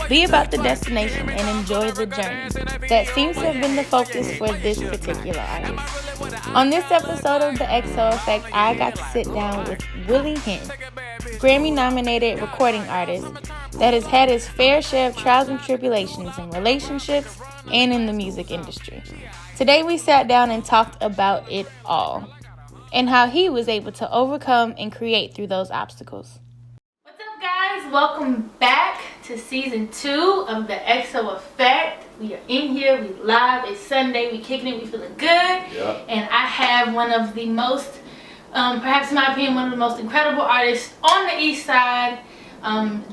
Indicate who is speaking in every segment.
Speaker 1: Be about the destination and enjoy the journey. That seems to have been the focus for this particular artist. On this episode of The XO Effect, I got to sit down with Willie Hyn, Grammy-nominated recording artist that has had his fair share of trials and tribulations in relationships and in the music industry. Today we sat down and talked about it all, and how he was able to overcome and create through those obstacles. What's up, guys? Welcome back to season 2 of The XO Effect. We are in here, we live, it's Sunday, we kicking it, we feeling good.
Speaker 2: Yep.
Speaker 1: And I have one of the most, perhaps in my opinion, one of the most incredible artists on the East Side.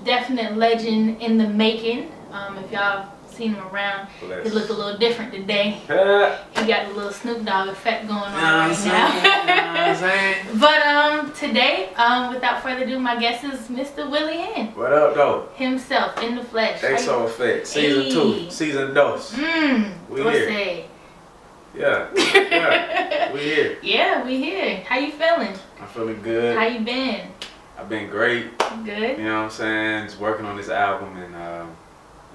Speaker 1: Definite legend in the making. If y'all seen him around, he look a little different today. He got the little Snoop Dogg effect going on right now. But today, without further ado, my guest is Mr. Willie Hyn.
Speaker 2: What up, though?
Speaker 1: Himself, in the flesh.
Speaker 2: XO Effect, season 2, season dos. We here.
Speaker 1: Say?
Speaker 2: Yeah, we here.
Speaker 1: Yeah, we here. How you feeling?
Speaker 2: I'm feeling good.
Speaker 1: How you been?
Speaker 2: I've been great.
Speaker 1: Good.
Speaker 2: You know what I'm saying? Just working on this album, and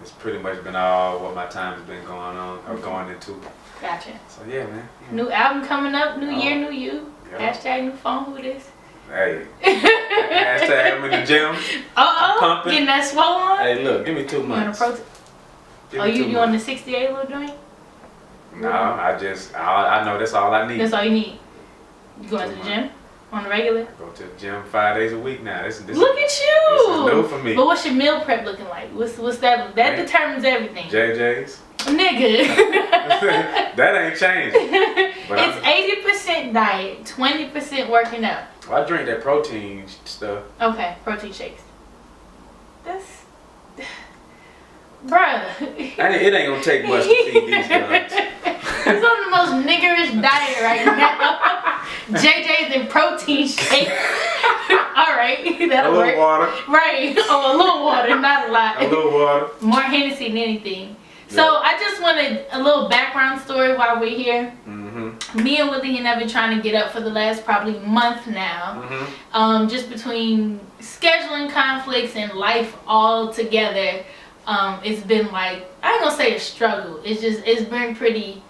Speaker 2: it's pretty much been all what my time has been going on or going into.
Speaker 1: Gotcha.
Speaker 2: So yeah, man. Yeah.
Speaker 1: New album coming up, new year, new you.
Speaker 2: Yeah.
Speaker 1: Hashtag new phone, who this?
Speaker 2: Hey. Hashtag I'm in the gym.
Speaker 1: Pumping. Getting that swole on?
Speaker 2: Hey, look, give me 2 months.
Speaker 1: You on the 68 little joint?
Speaker 2: No, I know that's all I need.
Speaker 1: That's all you need. You going to the gym on the regular?
Speaker 2: I go to the gym 5 days a week now. This
Speaker 1: Look at you!
Speaker 2: This is new for me.
Speaker 1: But what's your meal prep looking like? What's that? That determines everything.
Speaker 2: JJ's.
Speaker 1: Nigga.
Speaker 2: That ain't changed. But
Speaker 1: it's 80% diet, 20% working out.
Speaker 2: Well, I drink that protein stuff.
Speaker 1: Okay, protein shakes. That's... Bruh.
Speaker 2: It ain't gonna take much to feed these guns.
Speaker 1: He's on the most niggerish diet right now. JJ's and protein shakes. Alright, that'll work.
Speaker 2: A little water.
Speaker 1: Right. Oh, a little water, not a lot.
Speaker 2: A little water.
Speaker 1: More Hennessy than anything.
Speaker 2: Yeah.
Speaker 1: So I just wanted a little background story while we're here. Me and Willie have been trying to get up for the last probably month now. Just between scheduling conflicts and life all together. It's been like, I ain't gonna say a struggle. It's been pretty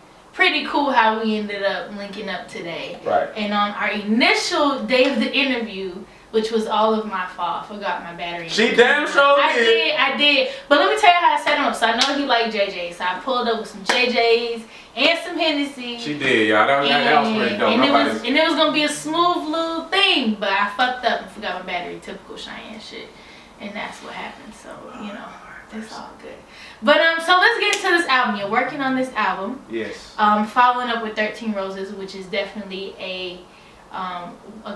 Speaker 1: cool how we ended up linking up today.
Speaker 2: Right.
Speaker 1: And on our initial day of the interview, which was all of my fault, I forgot my battery.
Speaker 2: She damn sure did.
Speaker 1: I did. But let me tell you how I set him up. So I know he liked JJ. So I pulled up with some JJ's and some Hennessy.
Speaker 2: She did, y'all. That was pretty dope.
Speaker 1: And it was gonna be a smooth little thing, but I fucked up and forgot my battery. Typical Chiane shit. And that's what happened. So, you know. It's all good. But so let's get into this album. You're working on this album.
Speaker 2: Yes.
Speaker 1: Following up with 13 Roses, which is definitely a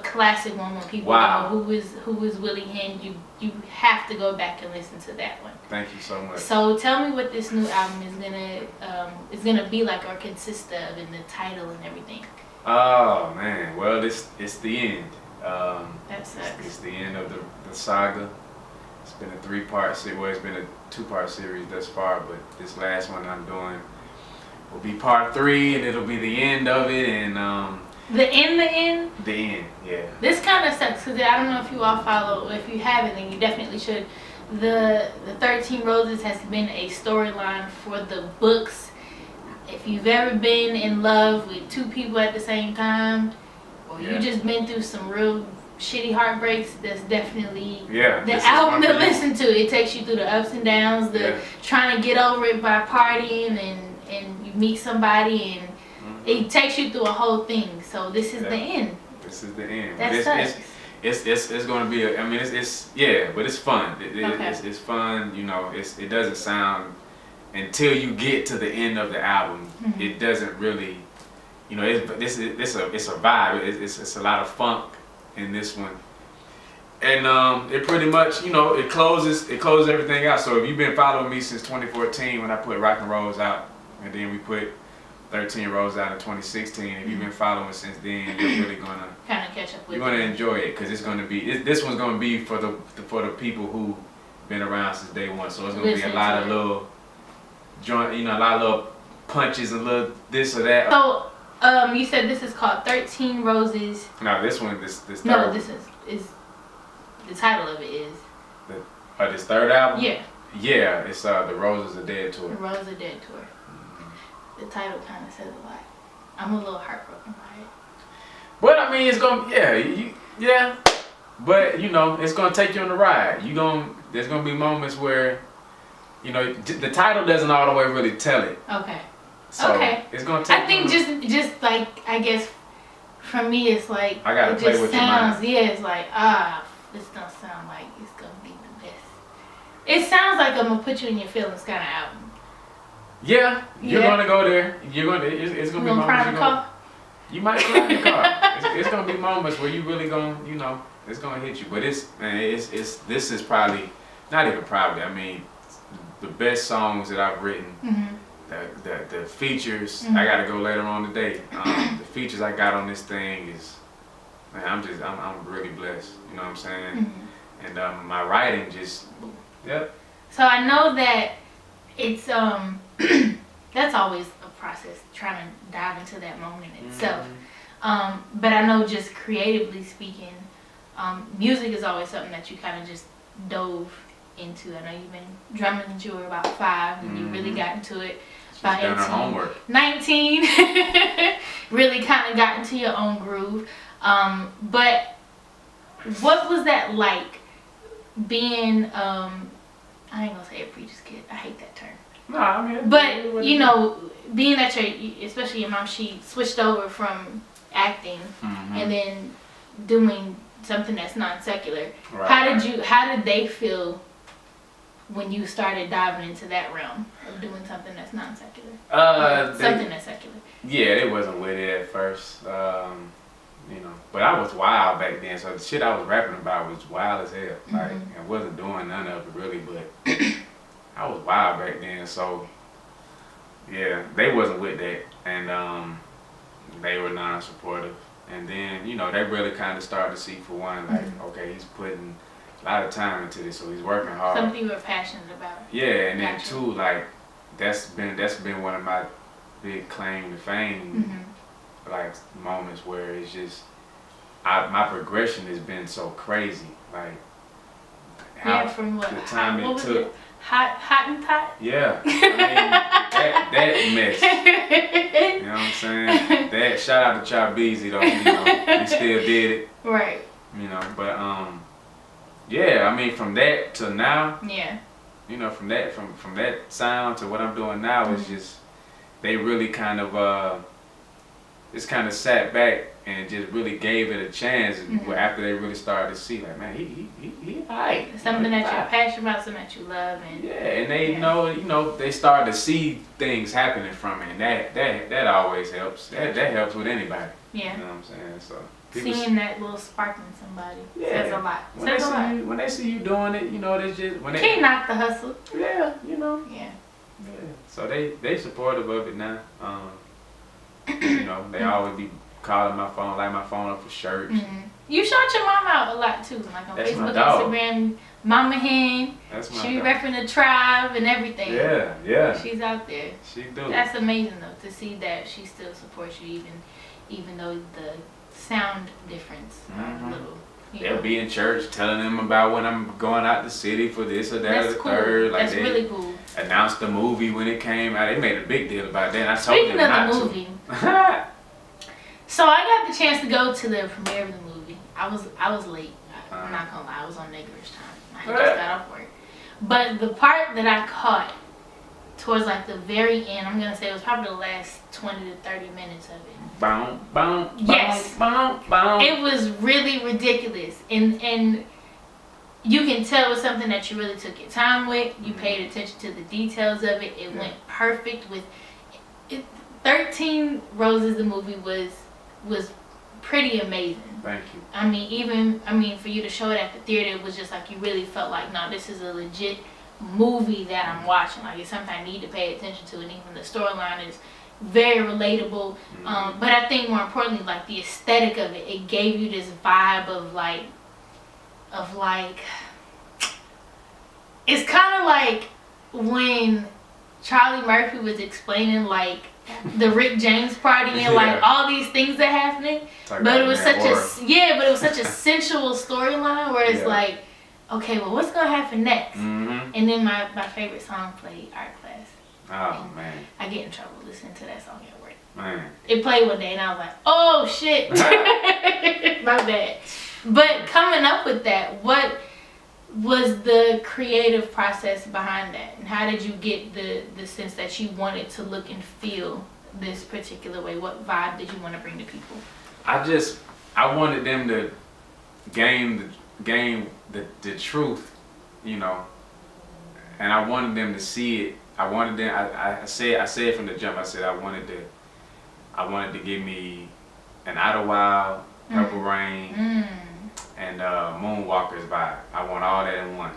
Speaker 1: classic one when people know who is Willie Hyn. You have to go back and listen to that one.
Speaker 2: Thank you so much.
Speaker 1: So tell me what this new album is gonna be like or consist of, and the title and everything.
Speaker 2: Oh man, well it's the end.
Speaker 1: That sucks.
Speaker 2: It's the end of the saga. It's been a 3-part series. Well, it's been a 2-part series thus far, but this last one I'm doing will be part 3, and it'll be the end of it. And
Speaker 1: the end.
Speaker 2: The end, yeah.
Speaker 1: This kind of sucks because I don't know if you all follow. If you haven't, then you definitely should. The 13 Roses has been a storyline for the books. If you've ever been in love with 2 people at the same time, or you just been through some real shitty heartbreaks, that's definitely the album to listen to. It takes you through the ups and downs, trying to get over it by partying, and you meet somebody, and it takes you through a whole thing. So this is the end. This is the end. That sucks.
Speaker 2: It's going to be but it's fun. It's fun. You know, it doesn't sound, until you get to the end of the album, it doesn't really, you know, it's a vibe. It's a lot of funk in this one, and it pretty much, you know, it closes everything out. So if you've been following me since 2014 when I put Rock and Rolls out, and then we put 13 Roses out in 2016, if you've been following since then, you're really gonna
Speaker 1: kind of catch up with.
Speaker 2: You're gonna enjoy it because it's gonna be this one's gonna be for the people who been around since day one. So it's gonna be a lot of little joint, you know, a lot of little punches and little this or that.
Speaker 1: So you said this is called 13 Roses.
Speaker 2: No, this one, this third.
Speaker 1: No, this is the title of it is.
Speaker 2: This third album?
Speaker 1: Yeah.
Speaker 2: Yeah, it's The Roses Are Dead Tour.
Speaker 1: The Roses Are Dead Tour. The title kind of says a lot. I'm a little heartbroken by it.
Speaker 2: But I mean, it's gonna, yeah. But you know, it's gonna take you on the ride. There's gonna be moments where, you know, the title doesn't all the way really tell it.
Speaker 1: Okay.
Speaker 2: So
Speaker 1: okay.
Speaker 2: It's gonna take.
Speaker 1: I think just like, I guess for me it's like
Speaker 2: I gotta play with your mind.
Speaker 1: Yeah, it's like this don't sound like it's gonna be the best. It sounds like I'm gonna put you in your feelings kind of album.
Speaker 2: Yeah, you're gonna go there. You're gonna. It's gonna be moments. You might cry in the car. It's gonna be moments where you really gonna, you know, it's gonna hit you. But this is probably not even probably. I mean, the best songs that I've written. The features. I gotta go later on today. The features I got on this thing is, man, I'm really blessed. You know what I'm saying? And my writing just, yep.
Speaker 1: So I know that it's that's always a process, trying to dive into that moment itself. But I know, just creatively speaking, music is always something that you kind of just dove into. I know you've been drumming since you were about 5, and you really got into it by 18, 19. Really kind of got into your own groove. But what was that like, being I ain't gonna say a preacher's kid. I hate that term.
Speaker 2: No, I mean,
Speaker 1: but you know, being that especially your mom, she switched over from acting and then doing something that's non-secular. Right. How did they feel when you started diving into that realm of doing something that's non-secular? Something that's secular.
Speaker 2: Yeah, they wasn't with it at first. You know, but I was wild back then, so the shit I was rapping about was wild as hell. Like, I wasn't doing none of it really, but I was wild back then, so yeah, they wasn't with that, and they were non-supportive. And then, you know, they really kind of started to see, for one, like, okay, he's putting a lot of time into this, so he's working hard.
Speaker 1: Something you were passionate about.
Speaker 2: Yeah, and then too, like, that's been one of my big claim to fame, like, moments where it's just, my progression has been so crazy, like, how
Speaker 1: from what?
Speaker 2: The time
Speaker 1: it took.
Speaker 2: It?
Speaker 1: Hot and Tot?
Speaker 2: Yeah, I mean, that mess. You know what I'm saying? That, shout out to Chabeezy though, you know, he still did it.
Speaker 1: Right.
Speaker 2: You know, but yeah, I mean, from that to now.
Speaker 1: Yeah.
Speaker 2: You know, from that sound to what I'm doing now, it's just, they really kind of just kind of sat back and just really gave it a chance after they really started to see, like, man, he alright.
Speaker 1: Something that you're passionate about, something that you love, and
Speaker 2: and they know, you know, they started to see things happening from it, and that always helps. That helps with anybody. Yeah. You know what I'm saying? So
Speaker 1: seeing that little spark in somebody says a lot.
Speaker 2: When they see you doing it, you know, they just
Speaker 1: when can't knock the hustle.
Speaker 2: Yeah, you know.
Speaker 1: Yeah.
Speaker 2: So they supportive of it now. You know, they always be calling my phone, light my phone up for shirts.
Speaker 1: You shout your mom out a lot too, like on Facebook, Instagram. Mama Hyn.
Speaker 2: That's my
Speaker 1: She be repping the tribe and everything.
Speaker 2: Yeah.
Speaker 1: She's out there.
Speaker 2: She do.
Speaker 1: That's amazing though, to see that she still supports you, even though the sound difference are a little.
Speaker 2: They'll be in church telling them about when I'm going out the city for this or that or the third. Like,
Speaker 1: that's really cool.
Speaker 2: Announced the movie when it came out. They made a big deal about that. And I told them not to. Speaking of the movie,
Speaker 1: so I got the chance to go to the premiere of the movie. I was late. I'm not gonna lie. I was on niggerish time. I had just got off work. But the part that I caught towards like the very end, I'm gonna say it was probably the last 20 to 30 minutes of it.
Speaker 2: Boom, boom,
Speaker 1: yes.
Speaker 2: Boom, boom.
Speaker 1: It was really ridiculous, and you can tell it was something that you really took your time with. You paid attention to the details of it. It went perfect with it. 13 Roses, the movie was pretty amazing.
Speaker 2: Thank you.
Speaker 1: I mean, for you to show it at the theater, it was just like you really felt like, no, this is a legit movie that I'm watching. Like, it's something I need to pay attention to, and even the storyline is very relatable. But I think more importantly, like the aesthetic of it, it gave you this vibe of like, it's kind of like when Charlie Murphy was explaining like the Rick James party and like all these things that happening. But it was such but it was such a sensual storyline where it's like, okay, well, what's gonna happen next? And then my favorite song played, Art Class.
Speaker 2: Oh man,
Speaker 1: I get in trouble listening to that song at work.
Speaker 2: Man,
Speaker 1: it played one day and I was like, oh shit, my bad. But coming up with that, what was the creative process behind that, and how did you get the sense that you wanted to look and feel this particular way? What vibe did you want to bring to people? I
Speaker 2: wanted them to gain the truth, you know, and I wanted them to see it. I wanted them. I said from the jump. I said I wanted to give me an Idlewild, Purple Rain, and Moonwalker's vibe. I want all that in one.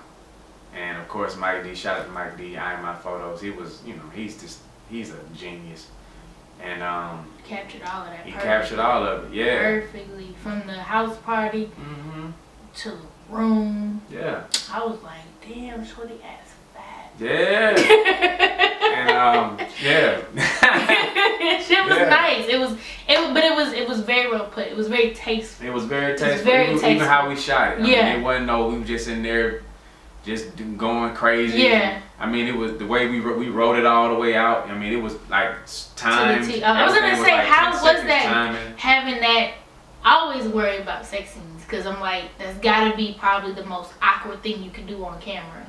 Speaker 2: And of course, Mike D. Shout out to Mike D. I Am My Photos. He was, you know, he's a genius. And
Speaker 1: captured all of that.
Speaker 2: He captured all of it. Yeah.
Speaker 1: Perfectly, from the house party to the room.
Speaker 2: Yeah.
Speaker 1: I was like, damn, shorty ass fat.
Speaker 2: Yeah. And yeah.
Speaker 1: Shit was nice. It was very well put. It was very tasteful.
Speaker 2: It was very tasteful. Even how we shot it. I mean, it wasn't we were just in there just going crazy.
Speaker 1: Yeah.
Speaker 2: I mean, it was the way we wrote it all the way out. I mean, it was like time.
Speaker 1: I was gonna say, how was that having that? I always worry about sex scenes because I'm like, that's gotta be probably the most awkward thing you can do on camera,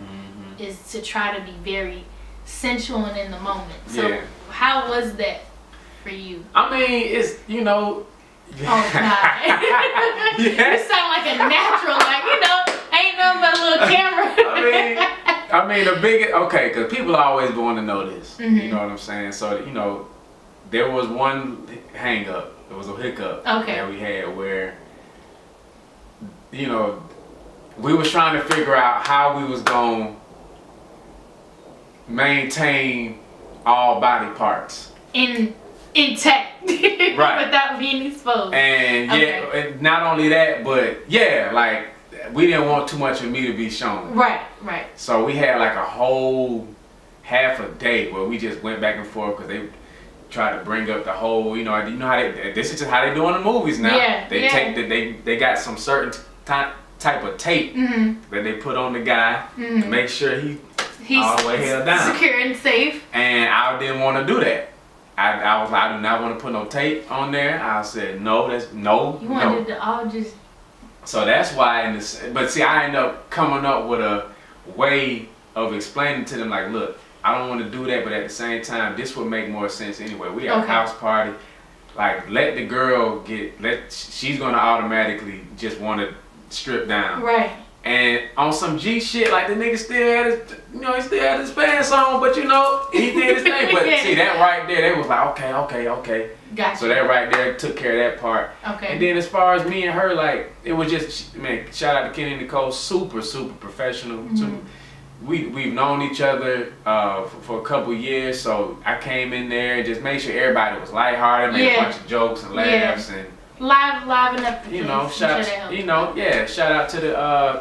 Speaker 1: is to try to be very sensual and in the moment. So how was that for you?
Speaker 2: I mean, it's, you know.
Speaker 1: Oh God. You sound like a natural, like, you know, ain't nothing but a little camera.
Speaker 2: I mean, the biggest, okay, because people always want to know this. You know what I'm saying? So, you know, there was one hang up. There was a hiccup that we had where, you know, we was trying to figure out how we was going to maintain all body parts.
Speaker 1: Intact.
Speaker 2: Right.
Speaker 1: Without being exposed.
Speaker 2: And and not only that, but like, we didn't want too much of me to be shown.
Speaker 1: Right.
Speaker 2: So we had like a whole half a day where we just went back and forth because they tried to bring up the whole, you know how this is just how they do in the movies now. They got some certain type of tape that they put on the guy to make sure he's all the way held down.
Speaker 1: Secure and safe.
Speaker 2: And I didn't want to do that. I was like, I do not want to put no tape on there. I said, no,
Speaker 1: You wanted to all just...
Speaker 2: So that's why, but see, I ended up coming up with a way of explaining to them, like, look, I don't want to do that, but at the same time, this would make more sense anyway. We have a house party. Like, let the girl she's going to automatically just want to strip down.
Speaker 1: Right.
Speaker 2: And on some G shit, like, the nigga still had his pants on, but you know, he did his thing. But see, that right there, they was like, okay.
Speaker 1: Gotcha.
Speaker 2: So that right there took care of that part.
Speaker 1: Okay.
Speaker 2: And then as far as me and her, like, it was just, man, shout out to Kenny and Nicole, super professional. We've known each other for a couple years, so I came in there and just made sure everybody was lighthearted, made a bunch of jokes and laughs and
Speaker 1: liven up the
Speaker 2: place. Shout out to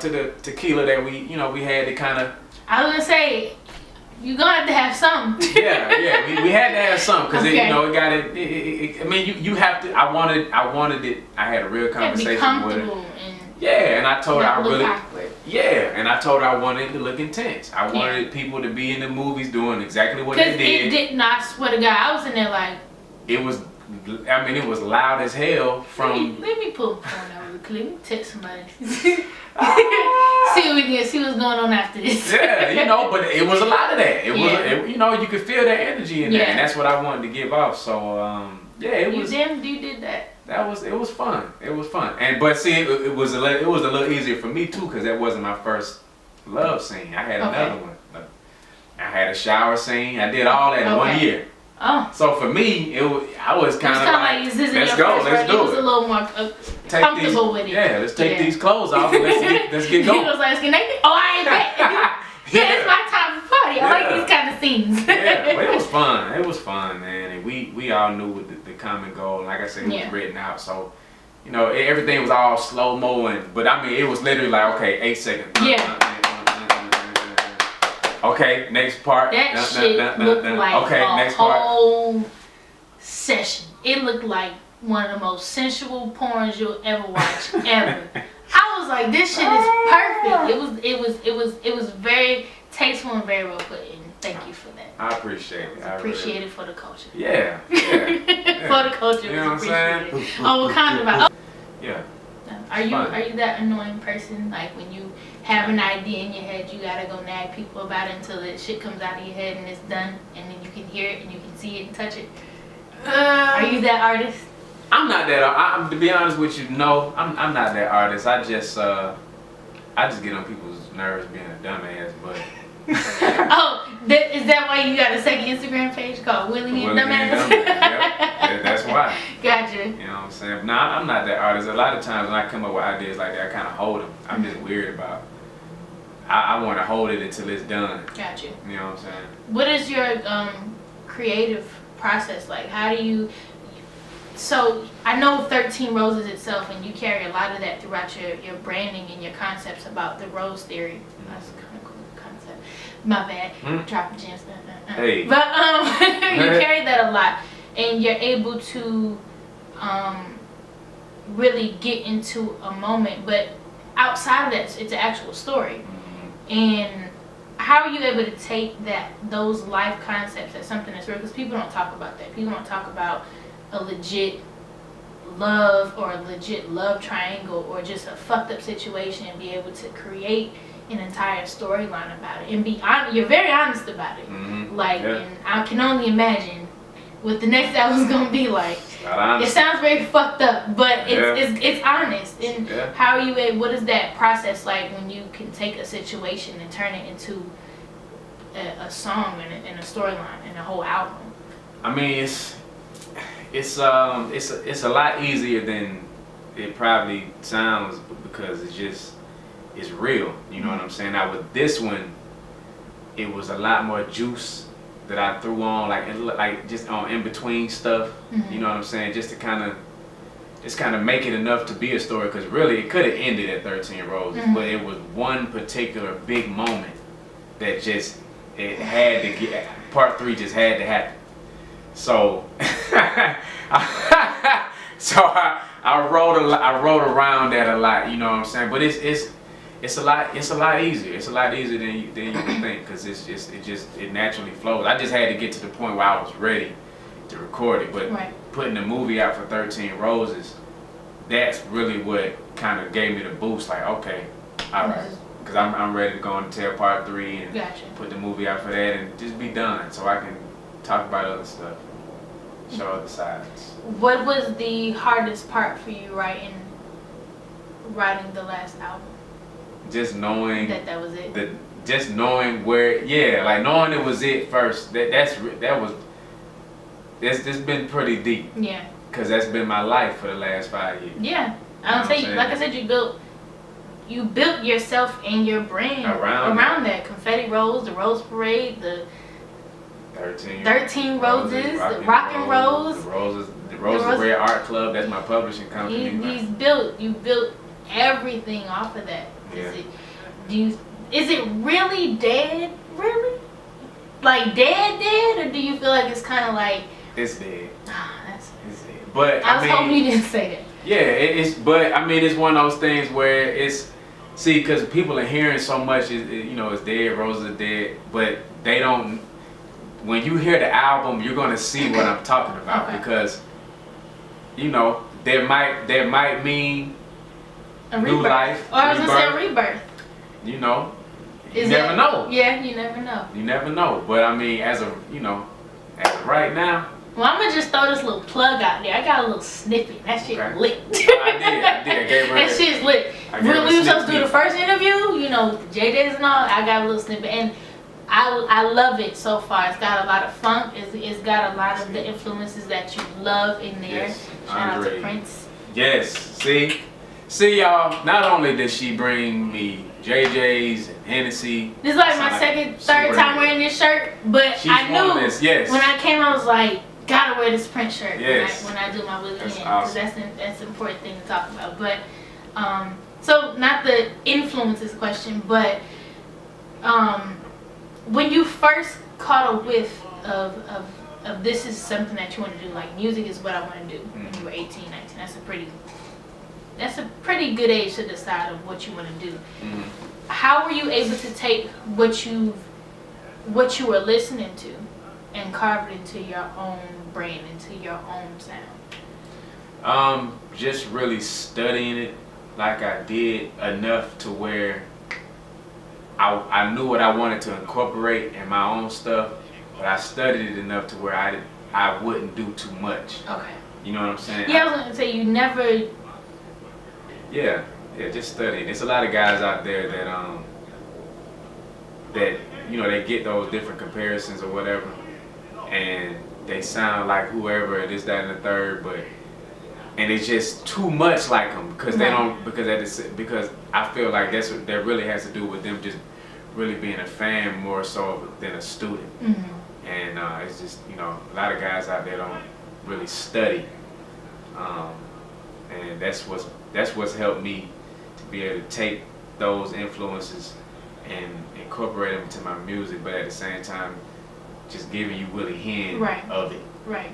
Speaker 2: the tequila that we had to kind of.
Speaker 1: I was gonna say, you're gonna have some.
Speaker 2: we had to have some because it got it. I mean, you have to. I wanted it. I had a real conversation with her. And I told her I really.
Speaker 1: Awkward.
Speaker 2: And I told her I wanted it to look intense. I wanted people to be in the movies doing exactly what they did.
Speaker 1: It did not. I swear to God, I was in there like.
Speaker 2: It was. I mean, it was loud as hell from.
Speaker 1: Let me pull the phone out real quick. Let me text somebody. See what's going on after this.
Speaker 2: But it was a lot of that. It was, you could feel that energy in there, and that's what I wanted to give off. So, it was. You did that. It was fun. It was fun, but see, it was a little easier for me too, because that wasn't my first love scene. I had another one. I had a shower scene. I did all that in 1 year.
Speaker 1: Oh.
Speaker 2: So for me, I was kind of like, let's go, let's do it.
Speaker 1: It was a little more comfortable with it.
Speaker 2: Yeah, let's take these clothes off and let's get going.
Speaker 1: He was like, let's get naked. Oh, I ain't bet. It's my time to party. I like these kind of scenes.
Speaker 2: But it was fun. It was fun, man. And we all knew the common goal. Like I said, it was written out. So, everything was all slow-mo. But I mean, it was literally like, okay, 8 seconds. Okay, next part.
Speaker 1: That shit looked like
Speaker 2: next part.
Speaker 3: session. It looked like one of the most sensual porns you'll ever watch ever. I was like, this shit is perfect. It was very tasteful and very well put in. Thank you for that.
Speaker 2: I appreciate it. I
Speaker 3: appreciate it for the culture.
Speaker 2: Yeah.
Speaker 3: For the culture.
Speaker 2: You know what I'm saying?
Speaker 3: Oh, Wakanda.
Speaker 2: Yeah.
Speaker 3: Are you that annoying person? Like when you have an idea in your head, you gotta go nag people about it until the shit comes out of your head and it's done, and then you can hear it and you can see it and touch it. Are you that artist? I'm
Speaker 2: not that. To be honest with you, no, I'm not that artist. I just get on people's nerves being a dumbass, but.
Speaker 3: Oh, is that why you got a second Instagram page called Willie Hyn Dumbass?
Speaker 2: Yep, that's why.
Speaker 3: Gotcha.
Speaker 2: You know what I'm saying? No, I'm not that artist. A lot of times when I come up with ideas like that, I kind of hold them. I'm just weird about. I want to hold it until it's done.
Speaker 3: Gotcha.
Speaker 2: You know what I'm saying?
Speaker 3: What is your creative process like? How do you? So I know 13 Roses itself, and you carry a lot of that throughout your branding and your concepts about the rose theory. That's kind of cool concept. My bad. Dropping gems.
Speaker 2: Hey.
Speaker 3: But you carry that a lot, and you're able to really get into a moment. But outside of that, it's an actual story. And how are you able to take those life concepts as something that's real? Because people don't talk about that. People don't talk about a legit love or a legit love triangle or just a fucked up situation and be able to create an entire storyline about it and be honest. You're very honest about it. Like, and I can only imagine what the next album's gonna be like. It sounds very fucked up, but it's honest. And how are you able? What is that process like when you can take a situation and turn it into a song and a storyline and a whole album?
Speaker 2: I mean, it's a lot easier than it probably sounds because it's real. You know what I'm saying? Now with this one, it was a lot more juice that I threw on, like just on in between stuff. You know what I'm saying? Just to kind of make it enough to be a story. Because really, it could have ended at 13 Roses, but it was one particular big moment that it had to get. Part 3 just had to happen. So, I wrote around that a lot. You know what I'm saying? But it's a lot easier. It's a lot easier than you would think because it naturally flows. I just had to get to the point where I was ready to record it. But putting the movie out for 13 Roses, that's really what kind of gave me the boost. Like, okay, all right, because I'm ready to go on to tell part 3 and put the movie out for that and just be done, so I can talk about other stuff, show other sides.
Speaker 3: What was the hardest part for you writing the last album?
Speaker 2: Just knowing
Speaker 3: that was it.
Speaker 2: Just knowing where, like knowing it was it first. That's been pretty deep. Yeah. Cause that's been my life for the last 5 years.
Speaker 3: Yeah, I'll tell you. Like I said, you built yourself and your brand around that. Confetti Rose, the Rose Parade, the 13 Roses, the Rock and Rose,
Speaker 2: the Roses Red Art Club. That's my publishing company.
Speaker 3: You built everything off of that. Yeah. Is it really dead? Really? Like dead? Or do you feel like it's kind of like
Speaker 2: it's dead?
Speaker 3: It's
Speaker 2: dead. But
Speaker 3: I was hoping you didn't say that.
Speaker 2: Yeah, but I mean, it's one of those things where because people are hearing so much, it's dead. Roses are dead, but they don't. When you hear the album, you're gonna see what I'm talking about because, there might mean
Speaker 3: a
Speaker 2: new life.
Speaker 3: Or I was gonna say a rebirth.
Speaker 2: You never know.
Speaker 3: Yeah, you never know.
Speaker 2: You never know. But I mean, as of right now.
Speaker 3: Well, I'm gonna just throw this little plug out there. I got a little snippet. That shit lit.
Speaker 2: I did. I gave her
Speaker 3: that shit's lit. We were supposed to do the first interview, JJ's and all. I got a little snippet, and I love it so far. It's got a lot of funk. It's got a lot of the influences that you love in there.
Speaker 2: Yes,
Speaker 3: Shout out to Prince.
Speaker 2: Yes. See y'all. Not only did she bring me JJ's and Hennessy.
Speaker 3: This is like my third time wearing this shirt, but I knew when I came, I was like, gotta wear this Prince shirt when I do my Willie Hyn, because that's an important thing to talk about. But so not the influences question, but when you first caught a whiff of of this is something that you want to do, like music is what I want to do when you were 18, 19. That's a pretty good age to decide of what you want to do. How were you able to take what you were listening to and carve it into your own brain, into your own sound?
Speaker 2: Just really studying it like I did enough to where I knew what I wanted to incorporate in my own stuff, but I studied it enough to where I wouldn't do too much.
Speaker 3: Okay.
Speaker 2: You know what I'm saying?
Speaker 3: Yeah, I was gonna say you never.
Speaker 2: Yeah, just studying. There's a lot of guys out there that you know, they get those different comparisons or whatever, and they sound like whoever, this, that, and the third, and it's just too much like them because they don't, because I feel like that really has to do with them just really being a fan more so than a student. And it's just, you know, a lot of guys out there don't really study, and that's what's helped me to be able to take those influences and incorporate them into my music, but at the same time just giving you Willie Hyn of it.
Speaker 3: Right.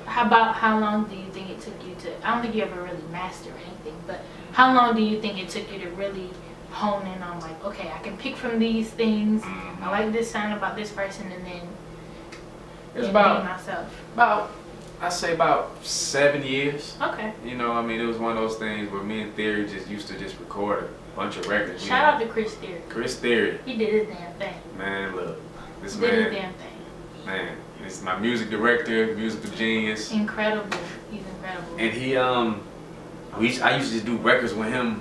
Speaker 3: How long do you think it took you to, I don't think you ever really master anything, but how long do you think it took you to really hone in on, like, okay, I can pick from these things, I like this sound about this person, and then
Speaker 2: it's
Speaker 3: be myself?
Speaker 2: I say about 7 years.
Speaker 3: Okay.
Speaker 2: You know, I mean, it was one of those things where me and Theory just used to just record a bunch of records.
Speaker 3: Shout out to Chris Theory.
Speaker 2: Chris Theory.
Speaker 3: He did his damn thing.
Speaker 2: Man, look, this
Speaker 3: He
Speaker 2: man.
Speaker 3: did his damn thing.
Speaker 2: Man, this is my music director, musical genius.
Speaker 3: Incredible. He's incredible.
Speaker 2: And he, I used to just do records with him,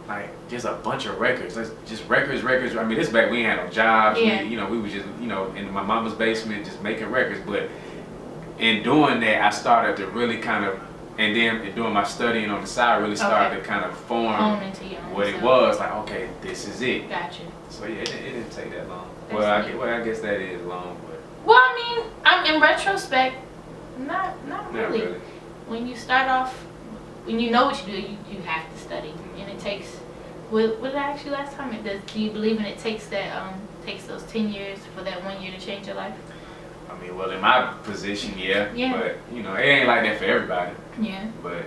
Speaker 2: like just a bunch of records, just records. I mean, this back we ain't had no jobs.
Speaker 3: Yeah.
Speaker 2: We was just, in my mama's basement just making records. But in doing that, I started to really kind of, and then doing my studying on the side, really started to kind of form what it was. Like, okay, this is it.
Speaker 3: Gotcha.
Speaker 2: So yeah, it didn't take that long. I guess that is long, but.
Speaker 3: Well, I mean, I'm in retrospect, not really. When you start off, when you know what you do, you have to study, and it takes. What did I ask you last time? Do you believe in it takes takes those 10 years for that 1 year to change your life?
Speaker 2: I mean, well, in my position, yeah. But it ain't like that for everybody.
Speaker 3: Yeah.
Speaker 2: But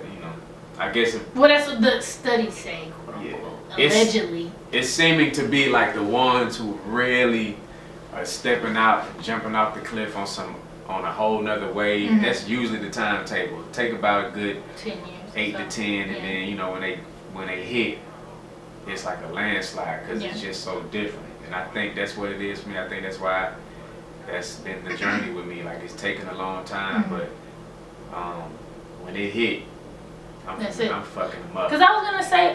Speaker 2: I guess.
Speaker 3: Well, that's what the studies say, quote unquote. Allegedly.
Speaker 2: It's seeming to be like the ones who really are stepping out and jumping off the cliff on a whole nother wave. That's usually the timetable. Take about a good
Speaker 3: 10 years.
Speaker 2: 8 to 10, and then when they hit, it's like a landslide because it's just so different. And I think that's what it is for me. I think that's why that's been the journey with me. Like, it's taken a long time, but when it hit, I'm fucking them up.
Speaker 3: Because I was gonna say,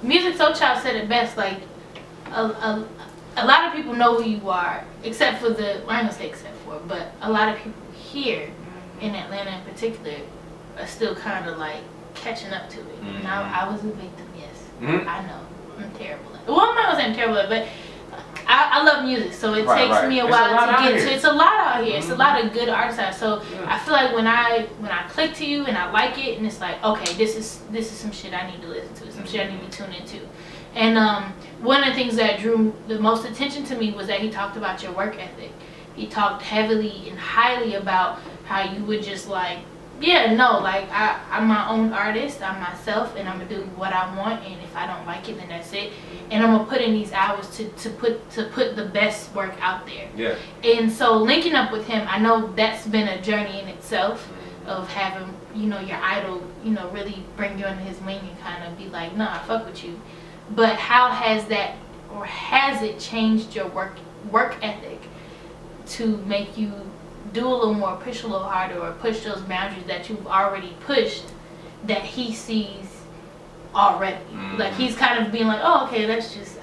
Speaker 3: Musiq Soulchild said it best. Like, a lot of people know who you are, except for I ain't gonna say except for, but a lot of people here in Atlanta in particular are still kind of like catching up to it. And I was a victim, yes. I know. I'm terrible at it. Well, I'm not gonna say I'm terrible at it, but I love music, so it takes me a while to get to. It's a lot out here. It's a lot of good artists out. So I feel like when I click to you and I like it, and it's like, okay, this is some shit I need to listen to, some shit I need to tune into. And one of the things that drew the most attention to me was that he talked about your work ethic. He talked heavily and highly about how you would just like, I'm my own artist, I'm myself, and I'm gonna do what I want, and if I don't like it, then that's it. And I'm gonna put in these hours to put the best work out there. Yeah. And so linking up with him, I know that's been a journey in itself of having, your idol, really bring you under his wing and kind of be like, nah, I fuck with you. But how has that, or has it changed your work ethic to make you do a little more, push a little harder, or push those boundaries that you've already pushed that he sees already? Like, he's kind of being like, oh, okay,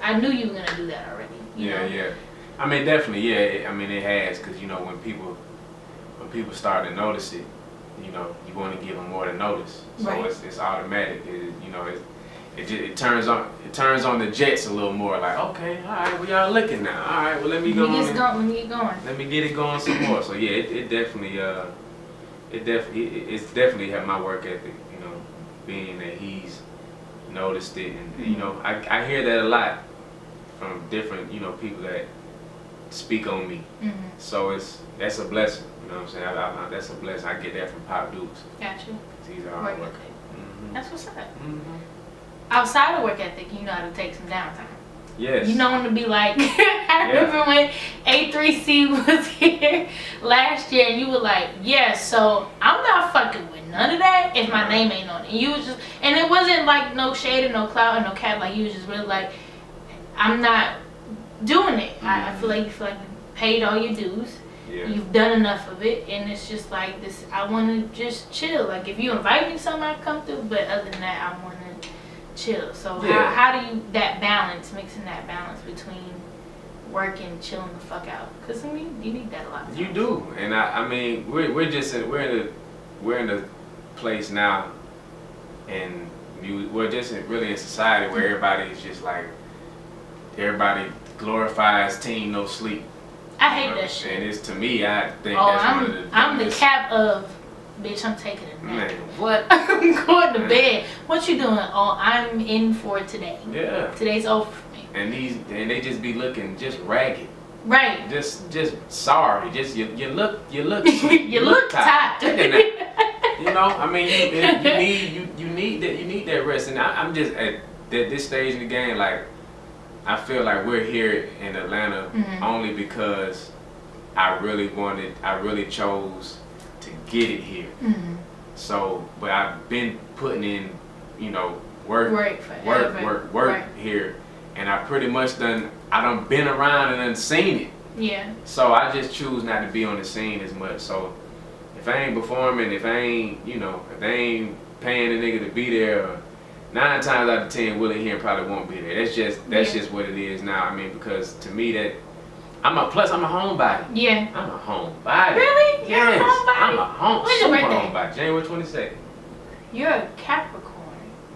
Speaker 3: I knew you were going to do that already. You know?
Speaker 2: Yeah. I mean, definitely, yeah. I mean, it has, because, when people start to notice it, you want to give them more to notice. So it's automatic. It turns on the jets a little more. Like, okay, all right, we are looking now. All right, well, let me go.
Speaker 3: Let me get going.
Speaker 2: Let me get it going some more. So yeah, it definitely it's definitely had my work ethic. Being that he's noticed it, and I hear that a lot from different people that speak on me. So that's a blessing. You know what I'm saying? That's a blessing. I get that from Pop Dukes.
Speaker 3: Gotcha.
Speaker 2: He's a hard worker.
Speaker 3: That's what's up. Outside of work ethic, you know how to take some downtime.
Speaker 2: Yes.
Speaker 3: You know when to be like, I remember when A3C was here last year and you were like, yeah, so I'm not fucking with none of that if my name ain't on it. And you was just, and it wasn't like no shade or no clout or no cap, like you was just really like, I'm not doing it. I feel like you paid all your dues. Yeah. You've done enough of it, and it's just like this. I want to just chill. Like if you invite me to something, I come through. But other than that, I want to chill. So how do you mixing that balance between work and chilling the fuck out? Because I mean, you need that a lot.
Speaker 2: You do, and I mean, we're in a place now, and we're just really in society where everybody is just like everybody glorifies team no sleep.
Speaker 3: I hate that shit.
Speaker 2: And it's to me, I think that's one of the
Speaker 3: I'm the cap of, bitch, I'm taking a nap.
Speaker 2: Man.
Speaker 3: What? I'm going to bed. What you doing? Oh, I'm in for today.
Speaker 2: Yeah.
Speaker 3: Today's over for me.
Speaker 2: And they just be looking just ragged.
Speaker 3: Right.
Speaker 2: Just sorry. Just you look
Speaker 3: you look tired.
Speaker 2: You know, I mean, you need that rest. And I'm just at this stage in the game, like, I feel like we're here in Atlanta only because I really chose to get it here. So, but I've been putting in, you know, work here, and I pretty much I done been around and seen it.
Speaker 3: Yeah.
Speaker 2: So I just choose not to be on the scene as much. So if I ain't performing, if they ain't paying the nigga to be there, 9 times out of 10, Willie Hyn probably won't be there. That's just what it is now. I mean, because to me I'm a homebody.
Speaker 3: Yeah.
Speaker 2: I'm a homebody.
Speaker 3: Really?
Speaker 2: Yes.
Speaker 3: You're a homebody? When's your birthday?
Speaker 2: Homebody. January 22nd.
Speaker 3: You're a Capricorn.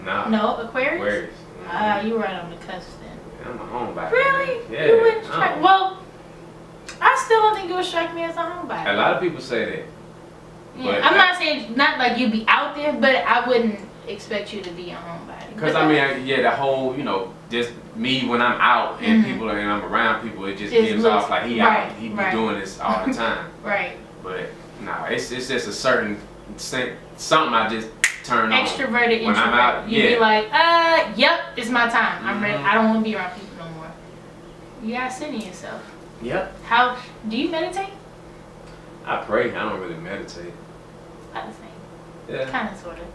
Speaker 2: No,
Speaker 3: Aquarius? You right on the cusp then.
Speaker 2: Yeah, I'm a homebody.
Speaker 3: Really?
Speaker 2: Yeah.
Speaker 3: You wouldn't strike. Well, I still don't think you would strike me as a homebody.
Speaker 2: A lot of people say that.
Speaker 3: Yeah. I'm not saying not like you'd be out there, but I wouldn't expect you to be a homebody.
Speaker 2: Because I mean, the whole, just me when I'm out and people and I'm around people, it just gives off like he out. He be doing this all the time.
Speaker 3: Right.
Speaker 2: But no, it's just a certain something I just turn on.
Speaker 3: Extroverted,
Speaker 2: when
Speaker 3: introvert.
Speaker 2: I'm out.
Speaker 3: You be like, yep, it's my time. I'm ready. I don't want to be around people no more. You gotta sit in yourself.
Speaker 2: Yep.
Speaker 3: How do you meditate?
Speaker 2: I pray. I don't really meditate.
Speaker 3: About the same.
Speaker 2: Yeah.
Speaker 3: Kind of, sort of.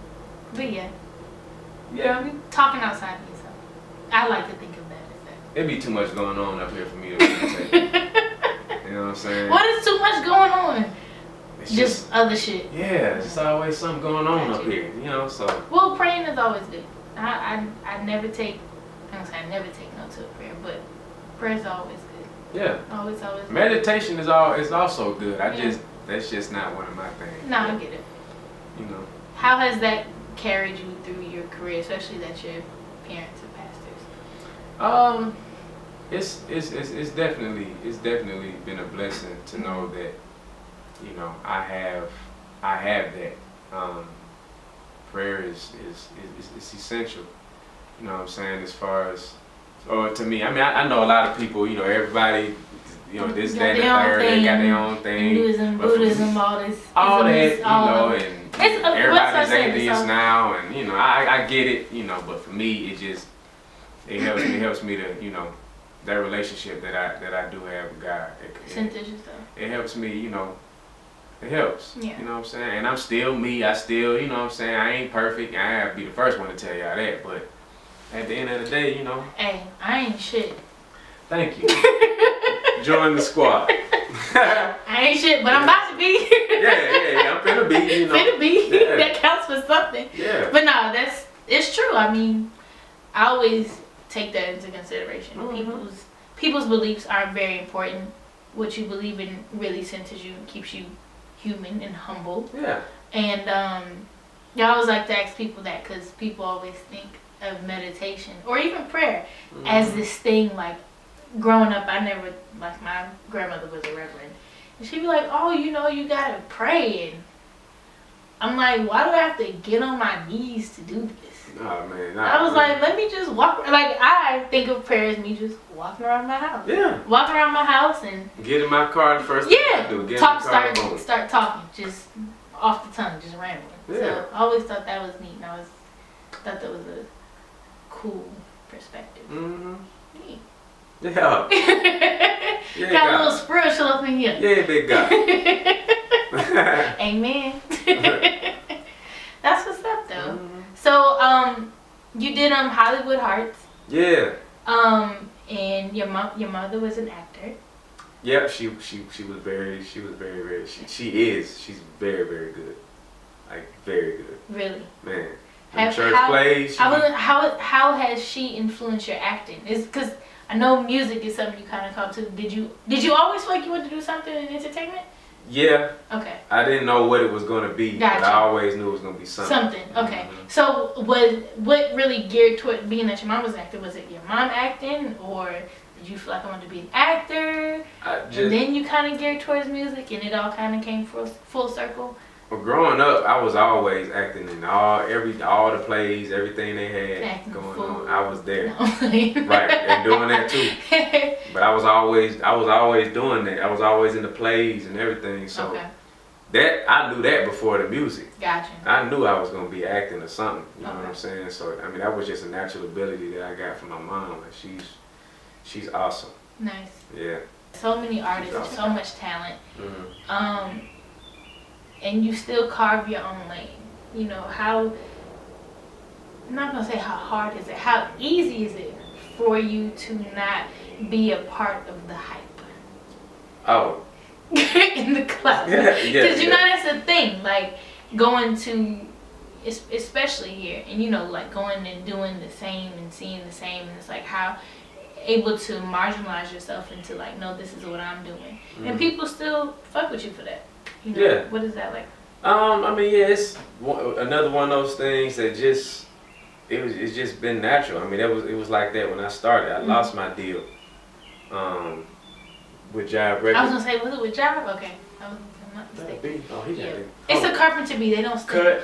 Speaker 3: But yeah.
Speaker 2: Yeah.
Speaker 3: Talking outside of yourself. I like to think of that as that.
Speaker 2: It'd be too much going on up here for me to meditate. You know what I'm saying?
Speaker 3: What is too much going on?
Speaker 2: It's
Speaker 3: just other shit.
Speaker 2: Yeah, there's always something going on up here, so.
Speaker 3: Well, praying is always good. I never take, I never take no to a prayer, but prayer's always good.
Speaker 2: Yeah.
Speaker 3: Always
Speaker 2: meditation is also good. That's just not one of my things.
Speaker 3: No, I get it. How has that carried you through your career, especially that your parents are pastors?
Speaker 2: It's definitely been a blessing to know that, I have that. Prayer is essential. You know what I'm saying? As far as, or to me, I mean, I know a lot of people. Everybody. This, that, and the third, they got their own thing.
Speaker 3: Hinduism, Buddhism, all this.
Speaker 2: All that, and
Speaker 3: it's
Speaker 2: everybody's atheist now, and I get it, but for me, it helps me to, that relationship that I do have with God. It helps me, it helps.
Speaker 3: Yeah.
Speaker 2: You know what I'm saying? And I'm still me. I still, you know what I'm saying? I ain't perfect. I have to be the first one to tell y'all that, but at the end of the day,
Speaker 3: Hey, I ain't shit.
Speaker 2: Thank you. Join the squad.
Speaker 3: I ain't shit, but I'm about to be.
Speaker 2: Yeah. I'm finna be,
Speaker 3: Finna be.
Speaker 2: Yeah.
Speaker 3: That counts for something.
Speaker 2: Yeah.
Speaker 3: But no, it's true. I mean, I always take that into consideration. People's beliefs are very important. What you believe in really centers you and keeps you human and humble.
Speaker 2: Yeah.
Speaker 3: And I always like to ask people that because people always think of meditation or even prayer as this thing like. Growing up, I never, like my grandmother was a reverend, and she'd be like, oh, you gotta pray, and I'm like, why do I have to get on my knees to do this?
Speaker 2: Oh man,
Speaker 3: I was like, let me just walk. Like, I think of prayer as me just walking around my house.
Speaker 2: Yeah.
Speaker 3: Walking around my house and
Speaker 2: get in my car the first thing I do. Get
Speaker 3: talk,
Speaker 2: in the car,
Speaker 3: start talking, just off the tongue, just rambling.
Speaker 2: Yeah.
Speaker 3: So I always thought that was neat, and thought that was a cool perspective.
Speaker 2: Mm-hmm.
Speaker 3: Neat.
Speaker 2: Yeah. Yeah,
Speaker 3: got a little spiritual up in here.
Speaker 2: Yeah, big guy.
Speaker 3: Amen. That's what's up, though.
Speaker 2: Mm-hmm.
Speaker 3: So, you did Hollywood Hearts.
Speaker 2: Yeah.
Speaker 3: And your mother was an actor.
Speaker 2: Yep, she was very she's very, very good. Like, very good.
Speaker 3: Really?
Speaker 2: Man.
Speaker 3: Church
Speaker 2: plays.
Speaker 3: How has she influenced your acting? Is because I know music is something you kind of come to. Did you always feel like you wanted to do something in entertainment?
Speaker 2: Yeah.
Speaker 3: Okay.
Speaker 2: I didn't know what it was going to be,
Speaker 3: Gotcha.
Speaker 2: but I always knew it was going to be something.
Speaker 3: Something. Okay.
Speaker 2: Mm-hmm.
Speaker 3: So what really geared toward being that your mom was an actor? Was it your mom acting, or did you feel like I wanted to be an actor? And then you kind of geared towards music, and it all kind of came full circle.
Speaker 2: Well, growing up, I was always acting in all the plays, everything they had
Speaker 3: Acting
Speaker 2: going
Speaker 3: fool.
Speaker 2: on. I was there,
Speaker 3: No.
Speaker 2: right, and doing that too. But I was always doing that. I was always in the plays and everything. So
Speaker 3: Okay.
Speaker 2: that I knew that before the music.
Speaker 3: Gotcha.
Speaker 2: I knew I was gonna be acting or something. You know
Speaker 3: Okay.
Speaker 2: what I'm saying? So I mean, that was just a natural ability that I got from my mom. Like, she's awesome.
Speaker 3: Nice.
Speaker 2: Yeah.
Speaker 3: So many artists,
Speaker 2: Awesome.
Speaker 3: so much talent.
Speaker 2: Mm-hmm.
Speaker 3: And you still carve your own lane. You know, I'm not gonna say how hard is it, how easy is it for you to not be a part of the hype?
Speaker 2: Oh.
Speaker 3: In the club. Because you know that's the thing, like going to, especially here, and you know, like going and doing the same and seeing the same, and it's like how able to marginalize yourself into like, no, this is what I'm doing.
Speaker 2: Mm-hmm.
Speaker 3: And people still fuck with you for that. You know,
Speaker 2: Yeah.
Speaker 3: What is that like?
Speaker 2: I mean, yeah, it's another one of those things that it's just been natural. I mean, it was like that when I started. I lost my deal with Jive Records.
Speaker 3: I was gonna say, was it with Jive? Okay, I'm not mistaken.
Speaker 2: Oh, he got it.
Speaker 3: It's a carpenter bee. They don't stink.
Speaker 2: Cut.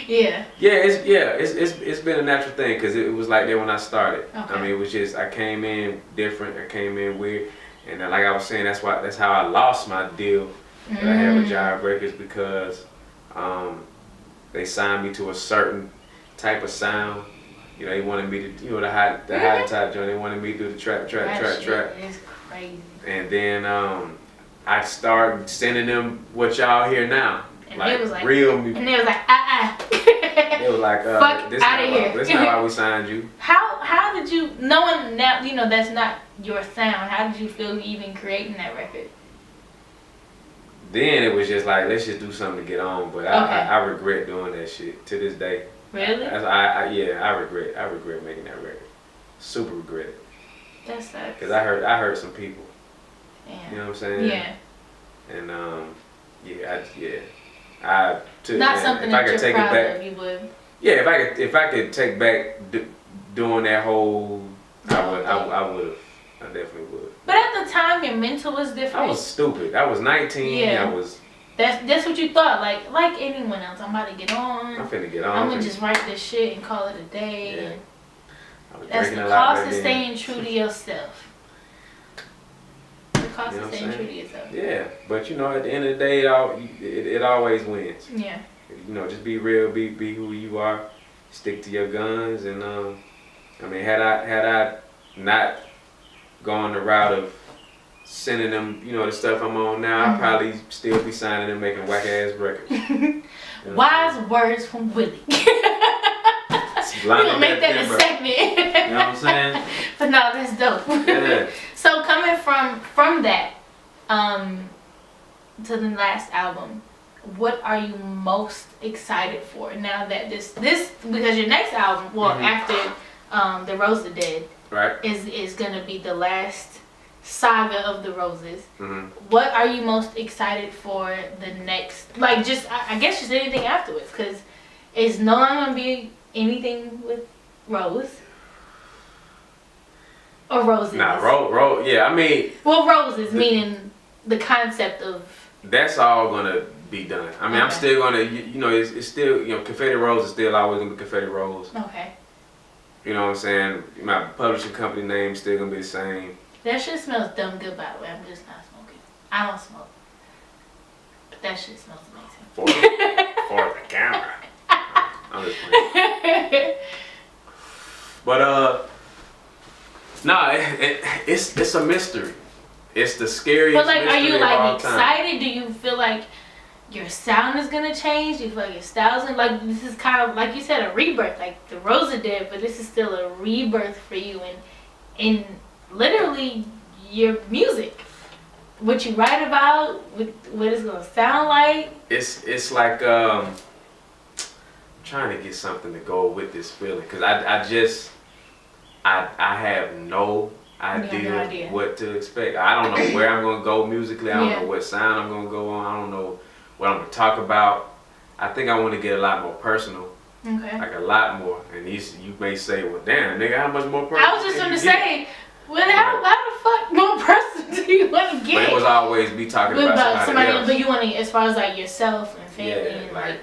Speaker 3: Yeah.
Speaker 2: It's been a natural thing because it was like that when I started.
Speaker 3: Okay.
Speaker 2: I mean, it was just I came in different. I came in weird, and then, like I was saying, that's how I lost my deal that I had with Jive Records because they signed me to a certain type of sound. You know, they wanted me to, the high top joint. They wanted me to do the trap.
Speaker 3: It's crazy.
Speaker 2: And then I started sending them what y'all hear now.
Speaker 3: And it was like
Speaker 2: real music.
Speaker 3: And they was like,
Speaker 2: It was like,
Speaker 3: fuck
Speaker 2: this
Speaker 3: outta here.
Speaker 2: This not why we signed you.
Speaker 3: How did you, knowing now, you know, that's not your sound, how did you feel even creating that record?
Speaker 2: Then it was just like, let's just do something to get on. But I regret doing that shit to this day.
Speaker 3: Really?
Speaker 2: I regret making that record. Super regret it.
Speaker 3: That sucks.
Speaker 2: Cause I hurt some people.
Speaker 3: Yeah.
Speaker 2: You know what I'm saying?
Speaker 3: Yeah.
Speaker 2: And I took.
Speaker 3: Not something that you're
Speaker 2: take
Speaker 3: proud
Speaker 2: it back,
Speaker 3: of, you would.
Speaker 2: Yeah, if I could take back doing that whole, I would have. I definitely would.
Speaker 3: But at the time, your mental was different.
Speaker 2: I was stupid. I was 19.
Speaker 3: Yeah.
Speaker 2: I was.
Speaker 3: That's what you thought. Like anyone else, I'm about to get on.
Speaker 2: I'm finna get on.
Speaker 3: I'm gonna just write this shit and call it a day.
Speaker 2: Yeah.
Speaker 3: And that's the cost of staying true to yourself. The cost of staying true to yourself.
Speaker 2: Yeah, but you know, at the end of the day, it always wins.
Speaker 3: Yeah.
Speaker 2: You know, just be real, be who you are, stick to your guns, and I mean, had I not gone the route of sending them, you know, the stuff I'm on now, I'd probably still be signing and making whack ass records. You know,
Speaker 3: Wise words from Willie. We're gonna make that a segment.
Speaker 2: You know what I'm saying?
Speaker 3: But no, that's dope.
Speaker 2: Yeah.
Speaker 3: So coming from that to the last album, what are you most excited for now that this because your next album, well, after The Rose of Dead,
Speaker 2: right,
Speaker 3: is gonna be the last saga of the Roses.
Speaker 2: Mm-hmm.
Speaker 3: What are you most excited for the next? Like, just I guess just anything afterwards, because it's no longer gonna be anything with Rose or Roses.
Speaker 2: Nah, Rose. Yeah, I mean.
Speaker 3: Well, Roses meaning the concept of.
Speaker 2: That's all gonna be done. I mean, I'm still gonna, you know, it's still, you know, Confetti Rose is still always gonna be Confetti Rose.
Speaker 3: Okay.
Speaker 2: You know what I'm saying? My publishing company name still gonna be the same.
Speaker 3: That shit smells dumb good, by the way. I'm just not smoking. I don't smoke. But that shit smells amazing.
Speaker 2: For the camera. I'm just playing. But nah, it's a mystery. It's the scariest.
Speaker 3: But like, are you
Speaker 2: mystery of all
Speaker 3: like
Speaker 2: time.
Speaker 3: excited? Do you feel like your sound is gonna change? Do you feel like your style's gonna, like, this is kind of like you said, a rebirth. Like the Rose are dead, but this is still a rebirth for you, and in literally your music, what you write about, what it's gonna sound like.
Speaker 2: It's like trying to get something to go with this feeling, because I have no idea what to expect. I don't know where I'm gonna go musically. I don't know what sound I'm gonna go on. I don't know what I'm gonna talk about. I think I want to get a lot more personal.
Speaker 3: Okay.
Speaker 2: Like a lot more. And you may say, well, damn, nigga, how much more personal?
Speaker 3: I was just gonna say, well, how the fuck more personal do you want to get?
Speaker 2: But it was always be talking about somebody else.
Speaker 3: But you want to, as far as like yourself and family,
Speaker 2: Yeah,
Speaker 3: and
Speaker 2: like.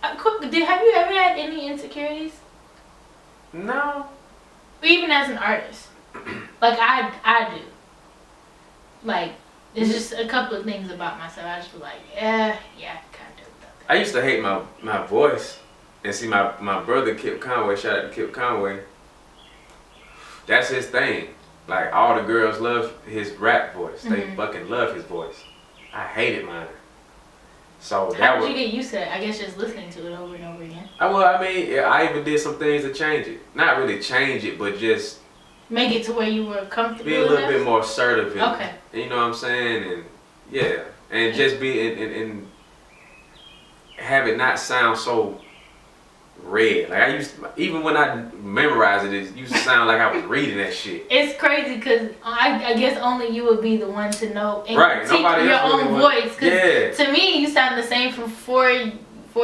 Speaker 3: have you ever had any insecurities?
Speaker 2: No.
Speaker 3: Even as an artist, like I do. Like, there's just a couple of things about myself. I just feel like, yeah, I can do that.
Speaker 2: I used to hate my voice. And see, my brother Kip Conway, shout out to Kip Conway, that's his thing. Like, all the girls love his rap voice. They fucking love his voice. I hated mine. So
Speaker 3: how did you get used to it? I guess just listening to it over and over again.
Speaker 2: Well, I mean, I even did some things to change it. Not really change it, but just
Speaker 3: make it to where you were comfortable.
Speaker 2: Be a little bit more assertive.
Speaker 3: Okay.
Speaker 2: You know what I'm saying? And yeah, and just be and have it not sound so read. Like I used to, even when I memorized it used to sound like I was reading that shit.
Speaker 3: It's crazy because I guess only you would be the one to know and critique
Speaker 2: Nobody
Speaker 3: your
Speaker 2: else
Speaker 3: own
Speaker 2: really
Speaker 3: voice. Because to me, you sound the same from 4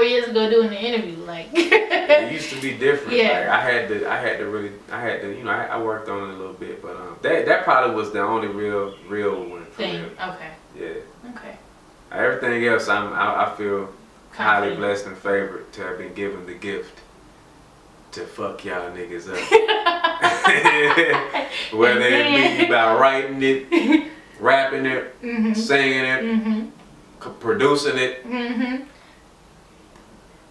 Speaker 3: years ago doing the interview. Like
Speaker 2: it used to be different.
Speaker 3: Yeah.
Speaker 2: Like I had to you know, I worked on it a little bit, but that probably was the only real one for
Speaker 3: thing.
Speaker 2: real.
Speaker 3: Okay.
Speaker 2: Yeah.
Speaker 3: Okay.
Speaker 2: Everything else, I feel highly
Speaker 3: Confident.
Speaker 2: blessed and favored to have been given the gift to fuck y'all niggas up. Whether it be by writing it, rapping it, singing it, producing it.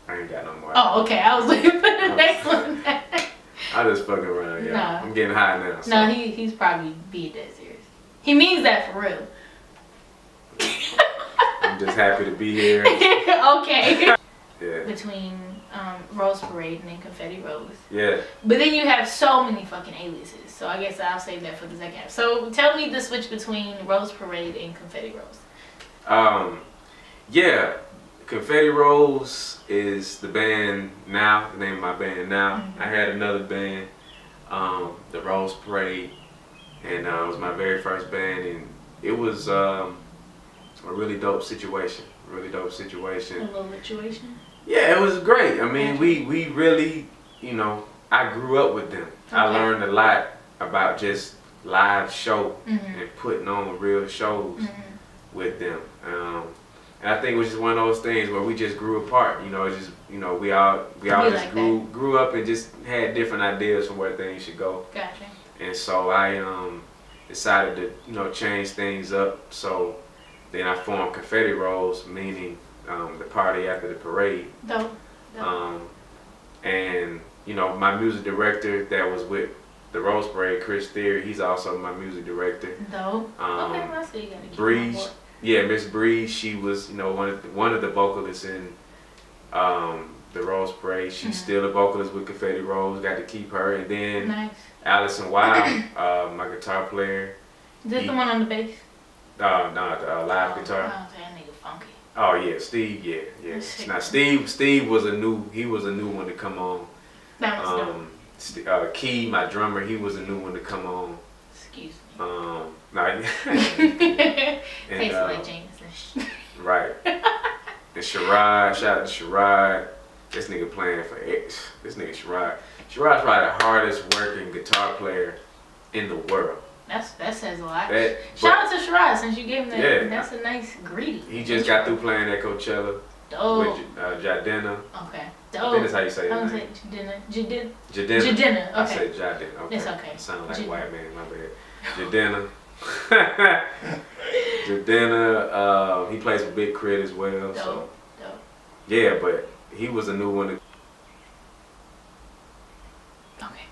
Speaker 2: I ain't got no more.
Speaker 3: Oh, okay. I was looking for the next one.
Speaker 2: I just fucking around, y'all.
Speaker 3: Nah.
Speaker 2: I'm getting high now. So.
Speaker 3: No, he's probably being dead serious. He means that for real.
Speaker 2: I'm just happy to be here.
Speaker 3: Okay.
Speaker 2: Yeah.
Speaker 3: Between Rose Parade and then Confetti Rose.
Speaker 2: Yeah.
Speaker 3: But then you have so many fucking aliases. So I guess I'll save that for the second half. So tell me the switch between Rose Parade and Confetti Rose.
Speaker 2: Yeah. Confetti Rose is the band now, the name of my band now. I had another band, the Rose Parade, and it was my very first band, and it was a really dope situation. A little situation? Yeah, it was great. I mean, we really, you know, I grew up with them. Okay. I learned a lot about just live show and putting on real shows with them. And I think it was just one of those things where we just grew apart. You know, just, you know, we all just like grew up and just had different ideas for where things should go.
Speaker 3: Gotcha.
Speaker 2: And so I decided to, you know, change things up. So then I formed Confetti Rose, meaning the party after the parade.
Speaker 3: Dope.
Speaker 2: And you know, my music director that was with the Rose Parade, Chris Theory, he's also my music director.
Speaker 3: Dope. Okay, well, so you gotta keep
Speaker 2: Breeze. Yeah, Miss Breeze, she was, you know, one of the vocalists in the Rose Parade. She's still a vocalist with Confetti Rose. Got to keep her. And then Allison Wild, my guitar player.
Speaker 3: Is this the one on the bass?
Speaker 2: No, the live guitar.
Speaker 3: Oh, that nigga funky.
Speaker 2: Oh yeah, Steve. Yeah. Now Steve was a new one to come on.
Speaker 3: That was dope.
Speaker 2: Key, my drummer, he was a new one to come on.
Speaker 3: Excuse me.
Speaker 2: Tastes
Speaker 3: like Jameson.
Speaker 2: Right. And Sherrod, shout out to Sherrod. This nigga playing for X. This nigga Sherrod. Sherrod's probably the hardest working guitar player in the world.
Speaker 3: That says a lot. Shout out to Shiraz since you gave him that. Yeah, that's a nice greeting.
Speaker 2: He just got through playing at Coachella with Jadena.
Speaker 3: Okay.
Speaker 2: I think that's how you say it.
Speaker 3: I was like Jadena. Okay.
Speaker 2: I said Jadena. Okay.
Speaker 3: It's okay.
Speaker 2: It sounded like white man. My bad. Jadena. Jadena. He plays with Big Crit as well.
Speaker 3: Dope.
Speaker 2: Yeah, but he was a new one.
Speaker 3: Okay.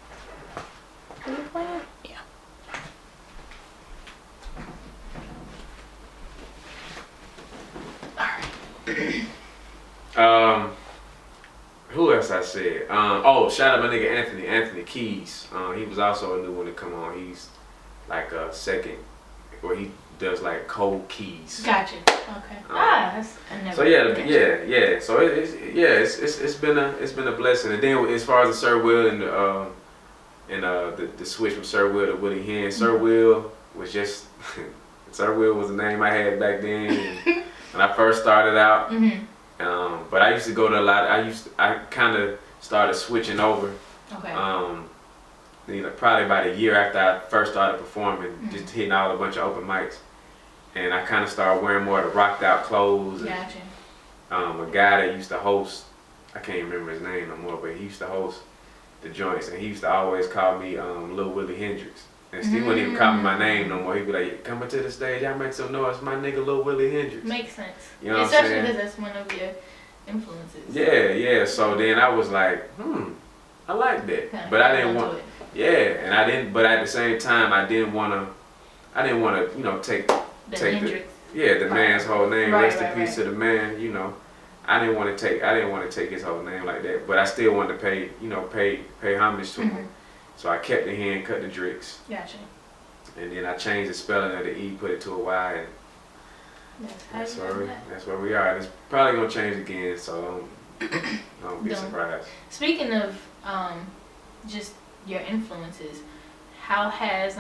Speaker 3: Are you playing? Yeah.
Speaker 2: Alright. Who else I said? Shout out my nigga Anthony Keys. He was also a new one to come on. He's like a second, where he does like cold keys.
Speaker 3: Gotcha. Okay. That's I never.
Speaker 2: So yeah. So it's been a blessing. And then as far as the Sir Will and the switch from Sir Will to Willie Hyn, Sir Will was just Sir Will was the name I had back then when I first started out. But I used to go to a lot. I kind of started switching over.
Speaker 3: Okay.
Speaker 2: Probably about a year after I first started performing, just hitting out a bunch of open mics, and I kind of started wearing more of the rocked out clothes.
Speaker 3: Gotcha.
Speaker 2: And, a guy that used to host, I can't remember his name no more, but he used to host the joints, and he used to always call me Lil Willie Hendrix. And Steve wouldn't even call me my name no more. He'd be like, "Coming to the stage, I make some noise, my nigga Lil Willie Hendrix."
Speaker 3: Makes sense.
Speaker 2: You know
Speaker 3: especially
Speaker 2: what I'm saying?
Speaker 3: because that's one of your influences.
Speaker 2: Yeah. So then I was like, I like that,
Speaker 3: Kinda
Speaker 2: but I didn't want. Yeah, and I didn't. But at the same time, I didn't want to, take the man's whole name. Rest in peace to the man. I didn't want to take his whole name like that. But I still wanted to pay homage to him. So I kept the Hyn, cut the Drix.
Speaker 3: Gotcha.
Speaker 2: And then I changed the spelling of the E, put it to a Y, and that's where we are. And it's probably gonna change again, so don't be surprised.
Speaker 3: Speaking of just your influences, how has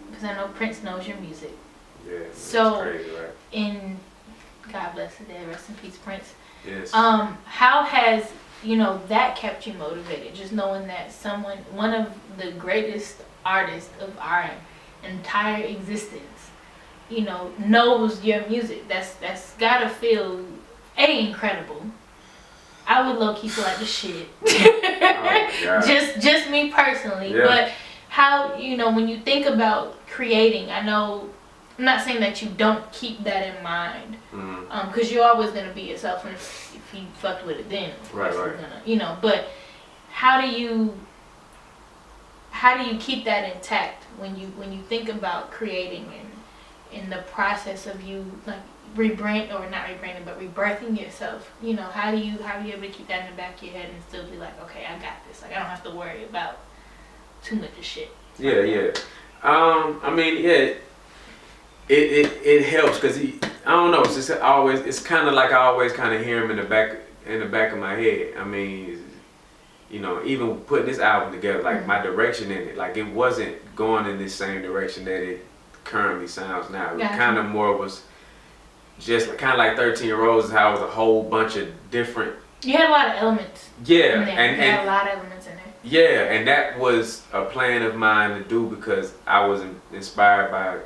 Speaker 3: because I know Prince knows your music.
Speaker 2: Yeah.
Speaker 3: So
Speaker 2: crazy, right?
Speaker 3: God bless the dead, rest in peace, Prince.
Speaker 2: Yes.
Speaker 3: How has that kept you motivated? Just knowing that one of the greatest artists of our entire existence, knows your music. That's gotta feel incredible. I would low key feel like the shit. just me personally. Yeah. But how when you think about creating, I know I'm not saying that you don't keep that in mind, because you're always gonna be yourself, and if you fucked with it, then of course you're gonna, But how do you keep that intact when you think about creating and in the process of you like rebirthing yourself? How do you able to keep that in the back of your head and still be like, okay, I got this. Like I don't have to worry about too much of shit.
Speaker 2: Yeah. It helps because I don't know. It's just always. It's kind of like I always kind of hear him in the back of my head. I mean, even putting this album together, like my direction in it, like it wasn't going in this same direction that it currently sounds now. It kind of more was just kind of like 13 Roses, how it was a whole bunch of different.
Speaker 3: You had a lot of elements.
Speaker 2: Yeah,
Speaker 3: in there. And you had a lot of elements in there.
Speaker 2: Yeah, and that was a plan of mine to do because I was inspired by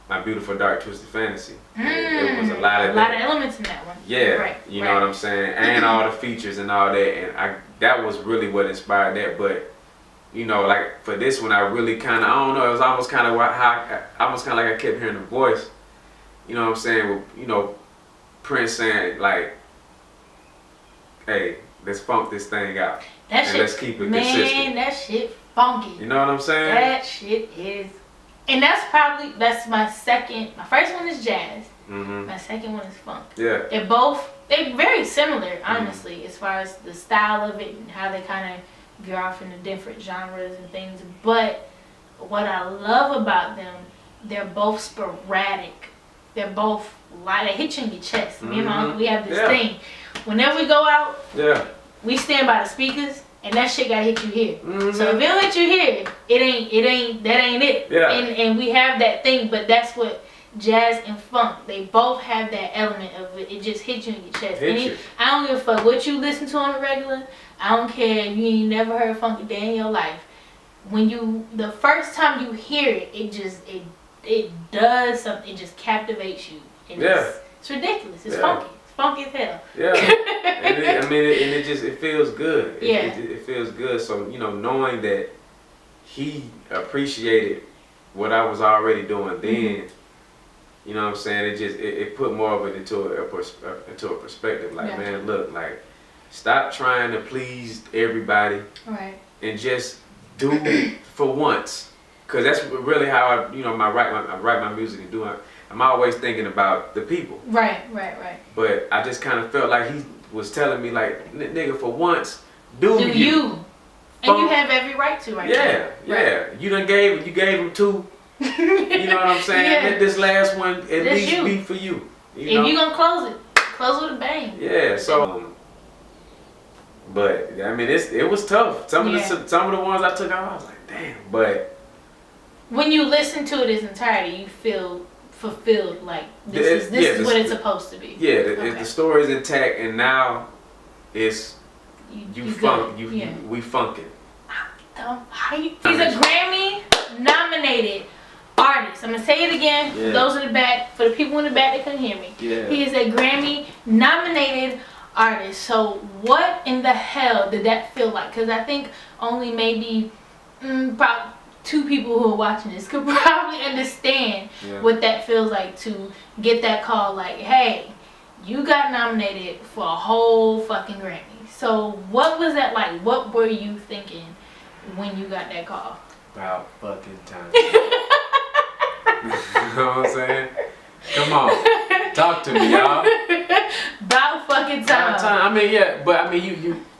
Speaker 2: My Beautiful Dark Twisted Fantasy. It was a lot of
Speaker 3: elements in that one.
Speaker 2: Yeah, you know what I'm saying, and all the features and all that, and that was really what inspired that. But like for this one, I really kind of, I don't know, it was almost kind of like I kept hearing the voice. You know what I'm saying? With, Prince saying like, "Hey, let's funk this thing out, let's keep it consistent."
Speaker 3: Man, that shit funky.
Speaker 2: You know what I'm saying?
Speaker 3: That shit is. And that's my second. My first one is jazz. My second one is funk.
Speaker 2: Yeah.
Speaker 3: They're very similar, honestly, as far as the style of it and how they kind of veer off into different genres and things. But what I love about them, they're both sporadic. They're both they hit you in your chest. Me and my uncle, we have this thing. Whenever we go out, we stand by the speakers. And that shit gotta hit you here. So if it don't hit you here, that ain't it. Yeah. And we have that thing, but that's what jazz and funk, they both have that element of it. It just hits you in your chest. I don't give a fuck what you listen to on the regular. I don't care if you ain't never heard Funky Day in your life. the first time you hear it, it does something. It just captivates you. It's ridiculous. It's funky. It's funky as hell.
Speaker 2: Yeah. It feels good. It feels good. So, knowing that he appreciated what I was already doing then, you know what I'm saying? It put more of it into a perspective. Like, man, look, like, stop trying to please everybody.
Speaker 3: Right.
Speaker 2: And just do for once. Cause that's really how I write my music and do it. I'm always thinking about the people.
Speaker 3: Right.
Speaker 2: But I just kind of felt like he was telling me, like, nigga, for once, do you.
Speaker 3: And you have every right to now.
Speaker 2: Yeah. You gave him 2. You know what I'm saying? Let this last one at least be for you.
Speaker 3: If you're gonna close with a bang.
Speaker 2: Yeah. So, but I mean, it was tough. Some of the ones I took out, I was like, damn. But
Speaker 3: when you listen to it in entirety, you feel fulfilled. Like this is what it's supposed to be. Yeah.
Speaker 2: The story's intact, and now it's we funkin'.
Speaker 3: He's a Grammy nominated artist. I'm gonna say it again for those in the back, for the people in the back that couldn't hear me. He is a Grammy nominated artist. So what in the hell did that feel like? Because I think only maybe about 2 people who are watching this could probably understand what that feels like, to get that call like, hey, you got nominated for a whole fucking Grammy. So what was that like? What were you thinking when you got that call?
Speaker 2: About fucking time. You know what I'm saying? Come on, talk to me, y'all.
Speaker 3: About fucking time.
Speaker 2: I mean,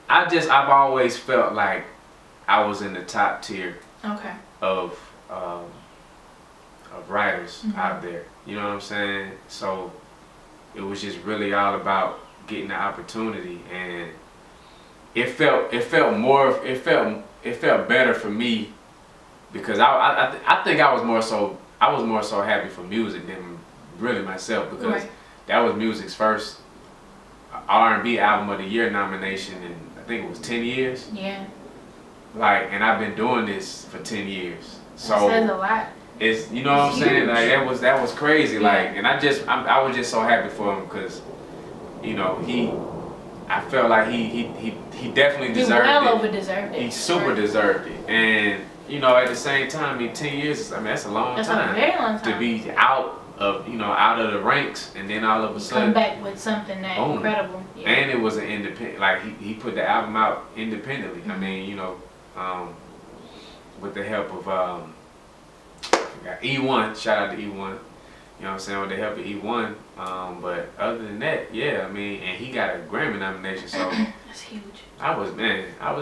Speaker 2: I've always felt like I was in the top tier of writers out there. You know what I'm saying? So it was just really all about getting the opportunity, and it felt better for me because I think I was more so happy for music than really myself, because that was Musiq's first R&B album of the year nomination in, I think it was 10 years.
Speaker 3: Yeah.
Speaker 2: Like, and I've been doing this for 10 years. So
Speaker 3: that says a lot.
Speaker 2: It's, you know what I'm saying? Like, that was crazy. Yeah. Like, and I was just so happy for him because, I felt like he definitely deserved it.
Speaker 3: Well over deserved it.
Speaker 2: He super deserved it. And, at the same time, 10 years, that's a long time.
Speaker 3: That's a very long time.
Speaker 2: To be out of the ranks, and then all of a sudden
Speaker 3: come back with something that incredible. Yeah.
Speaker 2: And it was an independent, like he put the album out independently. I mean, with the help of E1, shout out to E1. You know what I'm saying? With the help of E1. But other than that, yeah, I mean, and he got a Grammy nomination, so
Speaker 3: that's huge.
Speaker 2: I was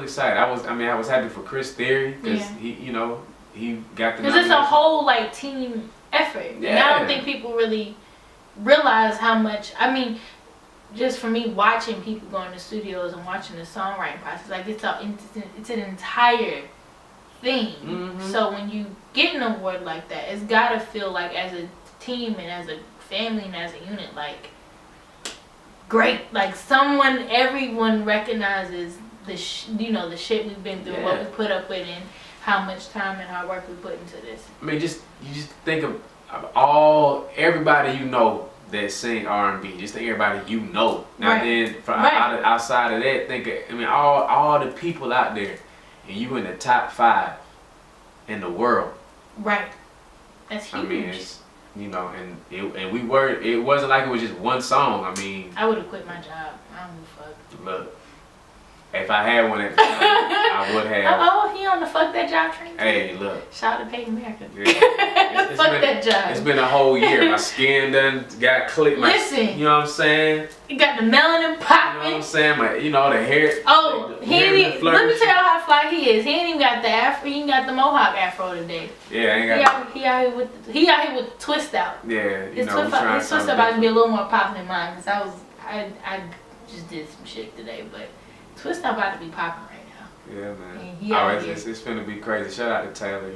Speaker 2: excited. I was happy for Chris Theory because he got the
Speaker 3: because it's a whole team effort. Yeah. And I don't think people really realize how much. I mean, just for me watching people go into studios and watching the songwriting process, like it's an entire thing. Mm-hmm. So when you get an award like that, it's gotta feel like as a team and as a family and as a unit, like great, like everyone recognizes the shit we've been through, what we put up with, and how much time and hard work we put into this. I mean, you just think of everybody that sing R&B. Just think everybody Now then, outside of that, think of, all the people out there, and you in the top 5 in the world. Right. That's huge. I mean, it's, and it wasn't like it was just one song. I mean, I would have quit my job. I don't give a fuck. Look. If I had one at the time, I would have. Oh, he on the fuck that job train. Hey, look. Shout out to Peyton America. Yeah. Fuck that job. It's been a whole year. My skin done got clipped. Listen. You know what I'm saying? You got the melanin popping. You know what I'm saying? The hair. Oh, let me tell you how fly he is. He ain't even got the afro. He ain't got the mohawk afro today. Yeah, I ain't got. He out here with the twist out. Yeah, his twist out about to be a little more popping than mine, because I just did some shit today, but. Twist out about to be popping right now. Yeah, man. It's finna be crazy. Shout out to Taylor,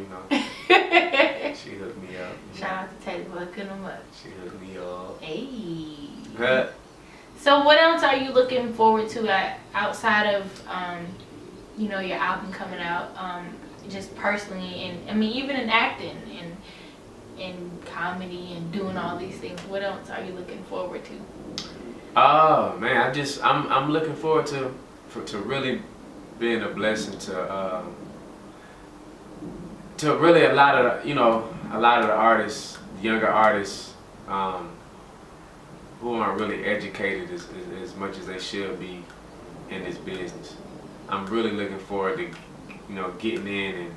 Speaker 3: She hooked me up. Shout out to Taylor for hooking him up. She hooked me up. Hey. So what else are you looking forward to outside of, your album coming out? just personally, and I mean even in acting and in comedy and doing all these things? What else are you looking forward to?
Speaker 2: Oh man, I'm looking forward to really being a blessing to really a lot of the artists, younger artists, who aren't really educated as much as they should be in this business. I'm really looking forward to getting in and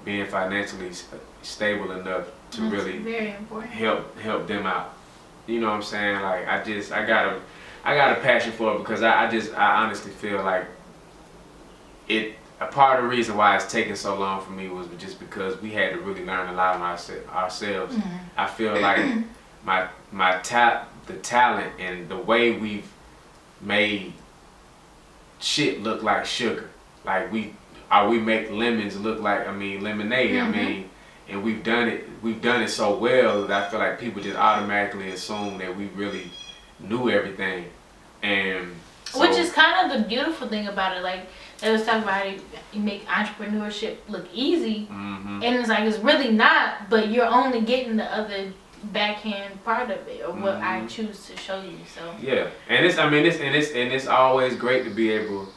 Speaker 2: being financially stable enough to
Speaker 3: That's
Speaker 2: really
Speaker 3: very important.
Speaker 2: help them out. You know what I'm saying? Like I got a passion for it because I honestly feel like a part of the reason why it's taking so long for me was just because we had to really learn a lot on ourselves.
Speaker 3: Mm-hmm.
Speaker 2: I feel like the talent and the way we've made shit look like sugar. Like we make lemons look like lemonade.
Speaker 3: Mm-hmm.
Speaker 2: And we've done it so well that I feel like people just automatically assume that we really knew everything. And so,
Speaker 3: which is kind of the beautiful thing about it. Like they was talking about how you make entrepreneurship look easy,
Speaker 2: mm-hmm.
Speaker 3: and it's like it's really not. But you're only getting the other backhand part of it, or what I choose to show you. So
Speaker 2: yeah, and it's always great to be able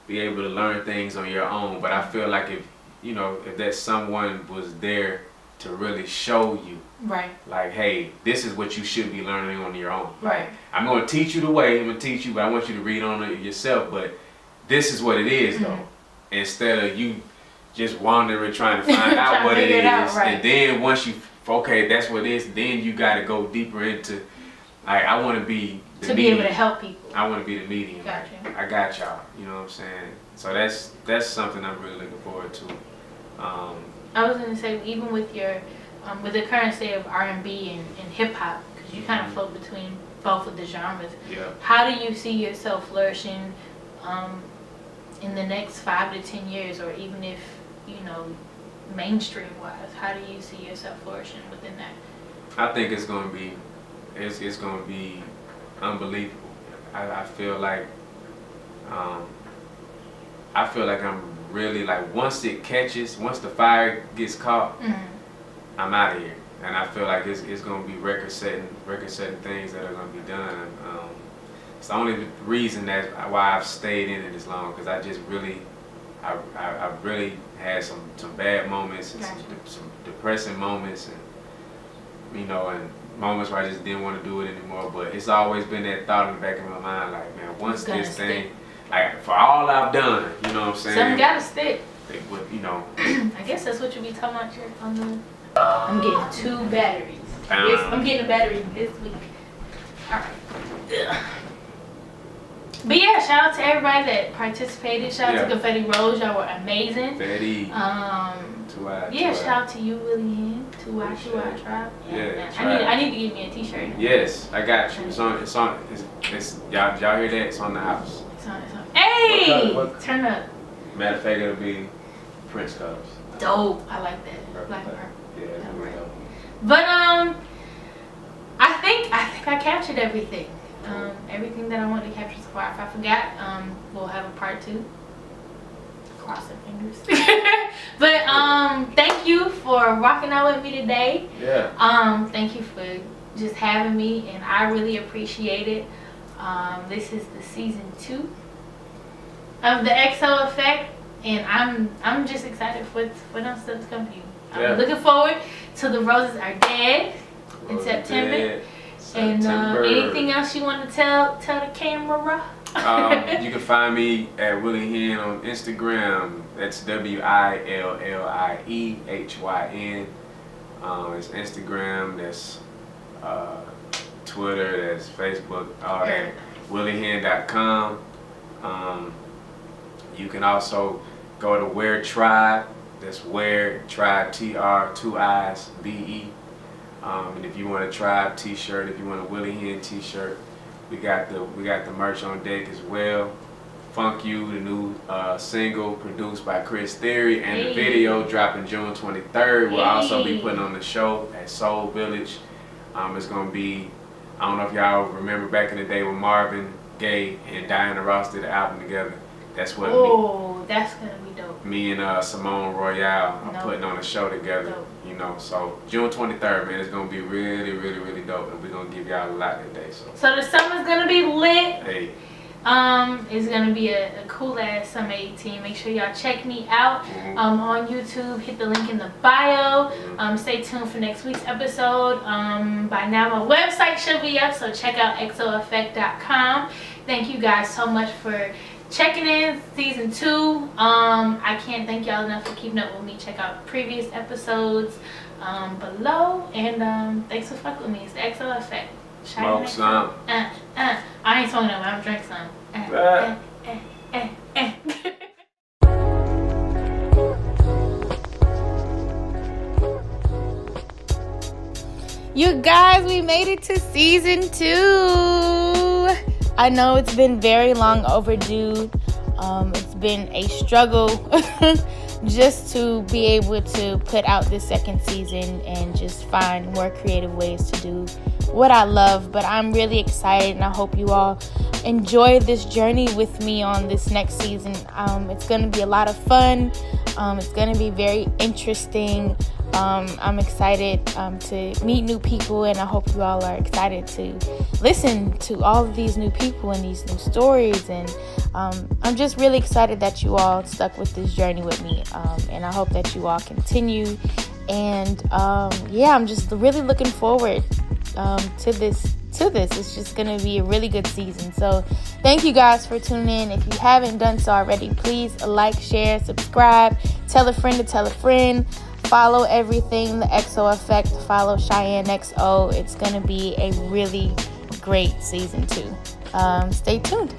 Speaker 2: to learn things on your own. But I feel like if that someone was there to really show you,
Speaker 3: right,
Speaker 2: like, hey, this is what you should be learning on your own.
Speaker 3: Right.
Speaker 2: I'm gonna teach you the way. I'm gonna teach you, but I want you to read on it yourself. But this is what it is, though. Instead of you just wandering trying to find out what it is,
Speaker 3: right.
Speaker 2: and then once you that's what it is, then you got to go deeper into. Like, I want to be the medium.
Speaker 3: Be able to help people.
Speaker 2: I want to be the medium.
Speaker 3: Gotcha.
Speaker 2: I got y'all. You know what I'm saying? So that's something I'm really looking forward to.
Speaker 3: I was gonna say, even with your with the current state of R&B and hip hop, because you kind of float between both of the genres.
Speaker 2: Yeah.
Speaker 3: How do you see yourself flourishing in the next 5 to 10 years, or even if mainstream wise? How do you see yourself flourishing within that?
Speaker 2: I think it's gonna be unbelievable. I feel like I'm really, like, once the fire gets caught, I'm out of here. And I feel like it's gonna be record setting things that are gonna be done. It's the only reason why I've stayed in it as long, because I just really I really had some bad moments and some depressing moments, and and moments where I just didn't want to do it anymore. But it's always been that thought in the back of my mind, like, man, once this thing, like, for all I've done, you know what I'm saying?
Speaker 3: Something gotta stick.
Speaker 2: It would,
Speaker 3: I guess that's what you be talking about here on the. I'm getting 2 batteries. I'm getting a battery this week. All right. But yeah, shout out to everybody that participated. Shout out to Confetti Rose, y'all were amazing.
Speaker 2: Confetti.
Speaker 3: Shout out to you, Willie Hyn. 2Y Tribe.
Speaker 2: Yeah.
Speaker 3: I need to get me a T-shirt.
Speaker 2: Yes, I got you. It's y'all hear that? It's on the house.
Speaker 3: It's on. Hey! Turn up.
Speaker 2: Matter of fact, it'll be Prince colors.
Speaker 3: Dope. I like that. Black and purple.
Speaker 2: Yeah,
Speaker 3: right. But I think I captured everything. Everything that I wanted to capture so far. If I forgot, we'll have a part 2. Crossing fingers. But thank you for rocking out with me today.
Speaker 2: Yeah.
Speaker 3: Thank you for just having me, and I really appreciate it. This is the season 2 of the XO Effect, and I'm just excited for what else to come to you. I'm looking forward to The Roses Are Dead in September. And anything else you want to tell the camera?
Speaker 2: You can find me at Willie Hyn on Instagram. That's WILLIEHYN. It's Instagram. That's Twitter. That's Facebook. All that. WillieHyn.com. You can also go to Wear Tribe. That's Wear Tribe, TR, 2 I's, BE. And if you want a Tribe T-shirt, if you want a Willie Hyn T-shirt, we got the merch on deck as well. Funk You, the new single produced by Chris Theory, and the video dropping June 23rd. We'll also be putting on the show at Soul Village. It's gonna be, I don't know if y'all remember back in the day when Marvin Gaye and Diana Ross did an album together. That's what
Speaker 3: Oh, that's gonna be dope.
Speaker 2: Me and Simone Royale are putting on a show together.
Speaker 3: Dope.
Speaker 2: You know, so June 23rd, man, it's gonna be really, really, really dope, and we're gonna give y'all a lot that day.
Speaker 3: So the summer's gonna be lit.
Speaker 2: Hey.
Speaker 3: It's gonna be a cool ass summer 18. Make sure y'all check me out on YouTube. Hit the link in the bio. Stay tuned for next week's episode. By now my website should be up, so check out xoeffect.com. Thank you guys so much for checking in season 2. I can't thank y'all enough for keeping up with me. Check out previous episodes below, and thanks for fucking with me. It's the XO Effect.
Speaker 2: Smoke some.
Speaker 3: I ain't smoking no more. I'm drinking some.
Speaker 1: You guys, we made it to season 2. I know it's been very long overdue. It's been a struggle just to be able to put out this second season and just find more creative ways to do what I love. But I'm really excited, and I hope you all enjoy this journey with me on this next season. It's going to be a lot of fun. It's going to be very interesting. I'm excited to meet new people, and I hope you all are excited to listen to all of these new people and these new stories. And I'm just really excited that you all stuck with this journey with me, and I hope that you all continue. And I'm just really looking forward to this. It's just gonna be a really good season. So thank you guys for tuning in. If you haven't done so already, please like, share, subscribe, tell a friend to tell a friend. Follow everything, the XO Effect. Follow Chiane XO. It's going to be a really great season 2. Stay tuned.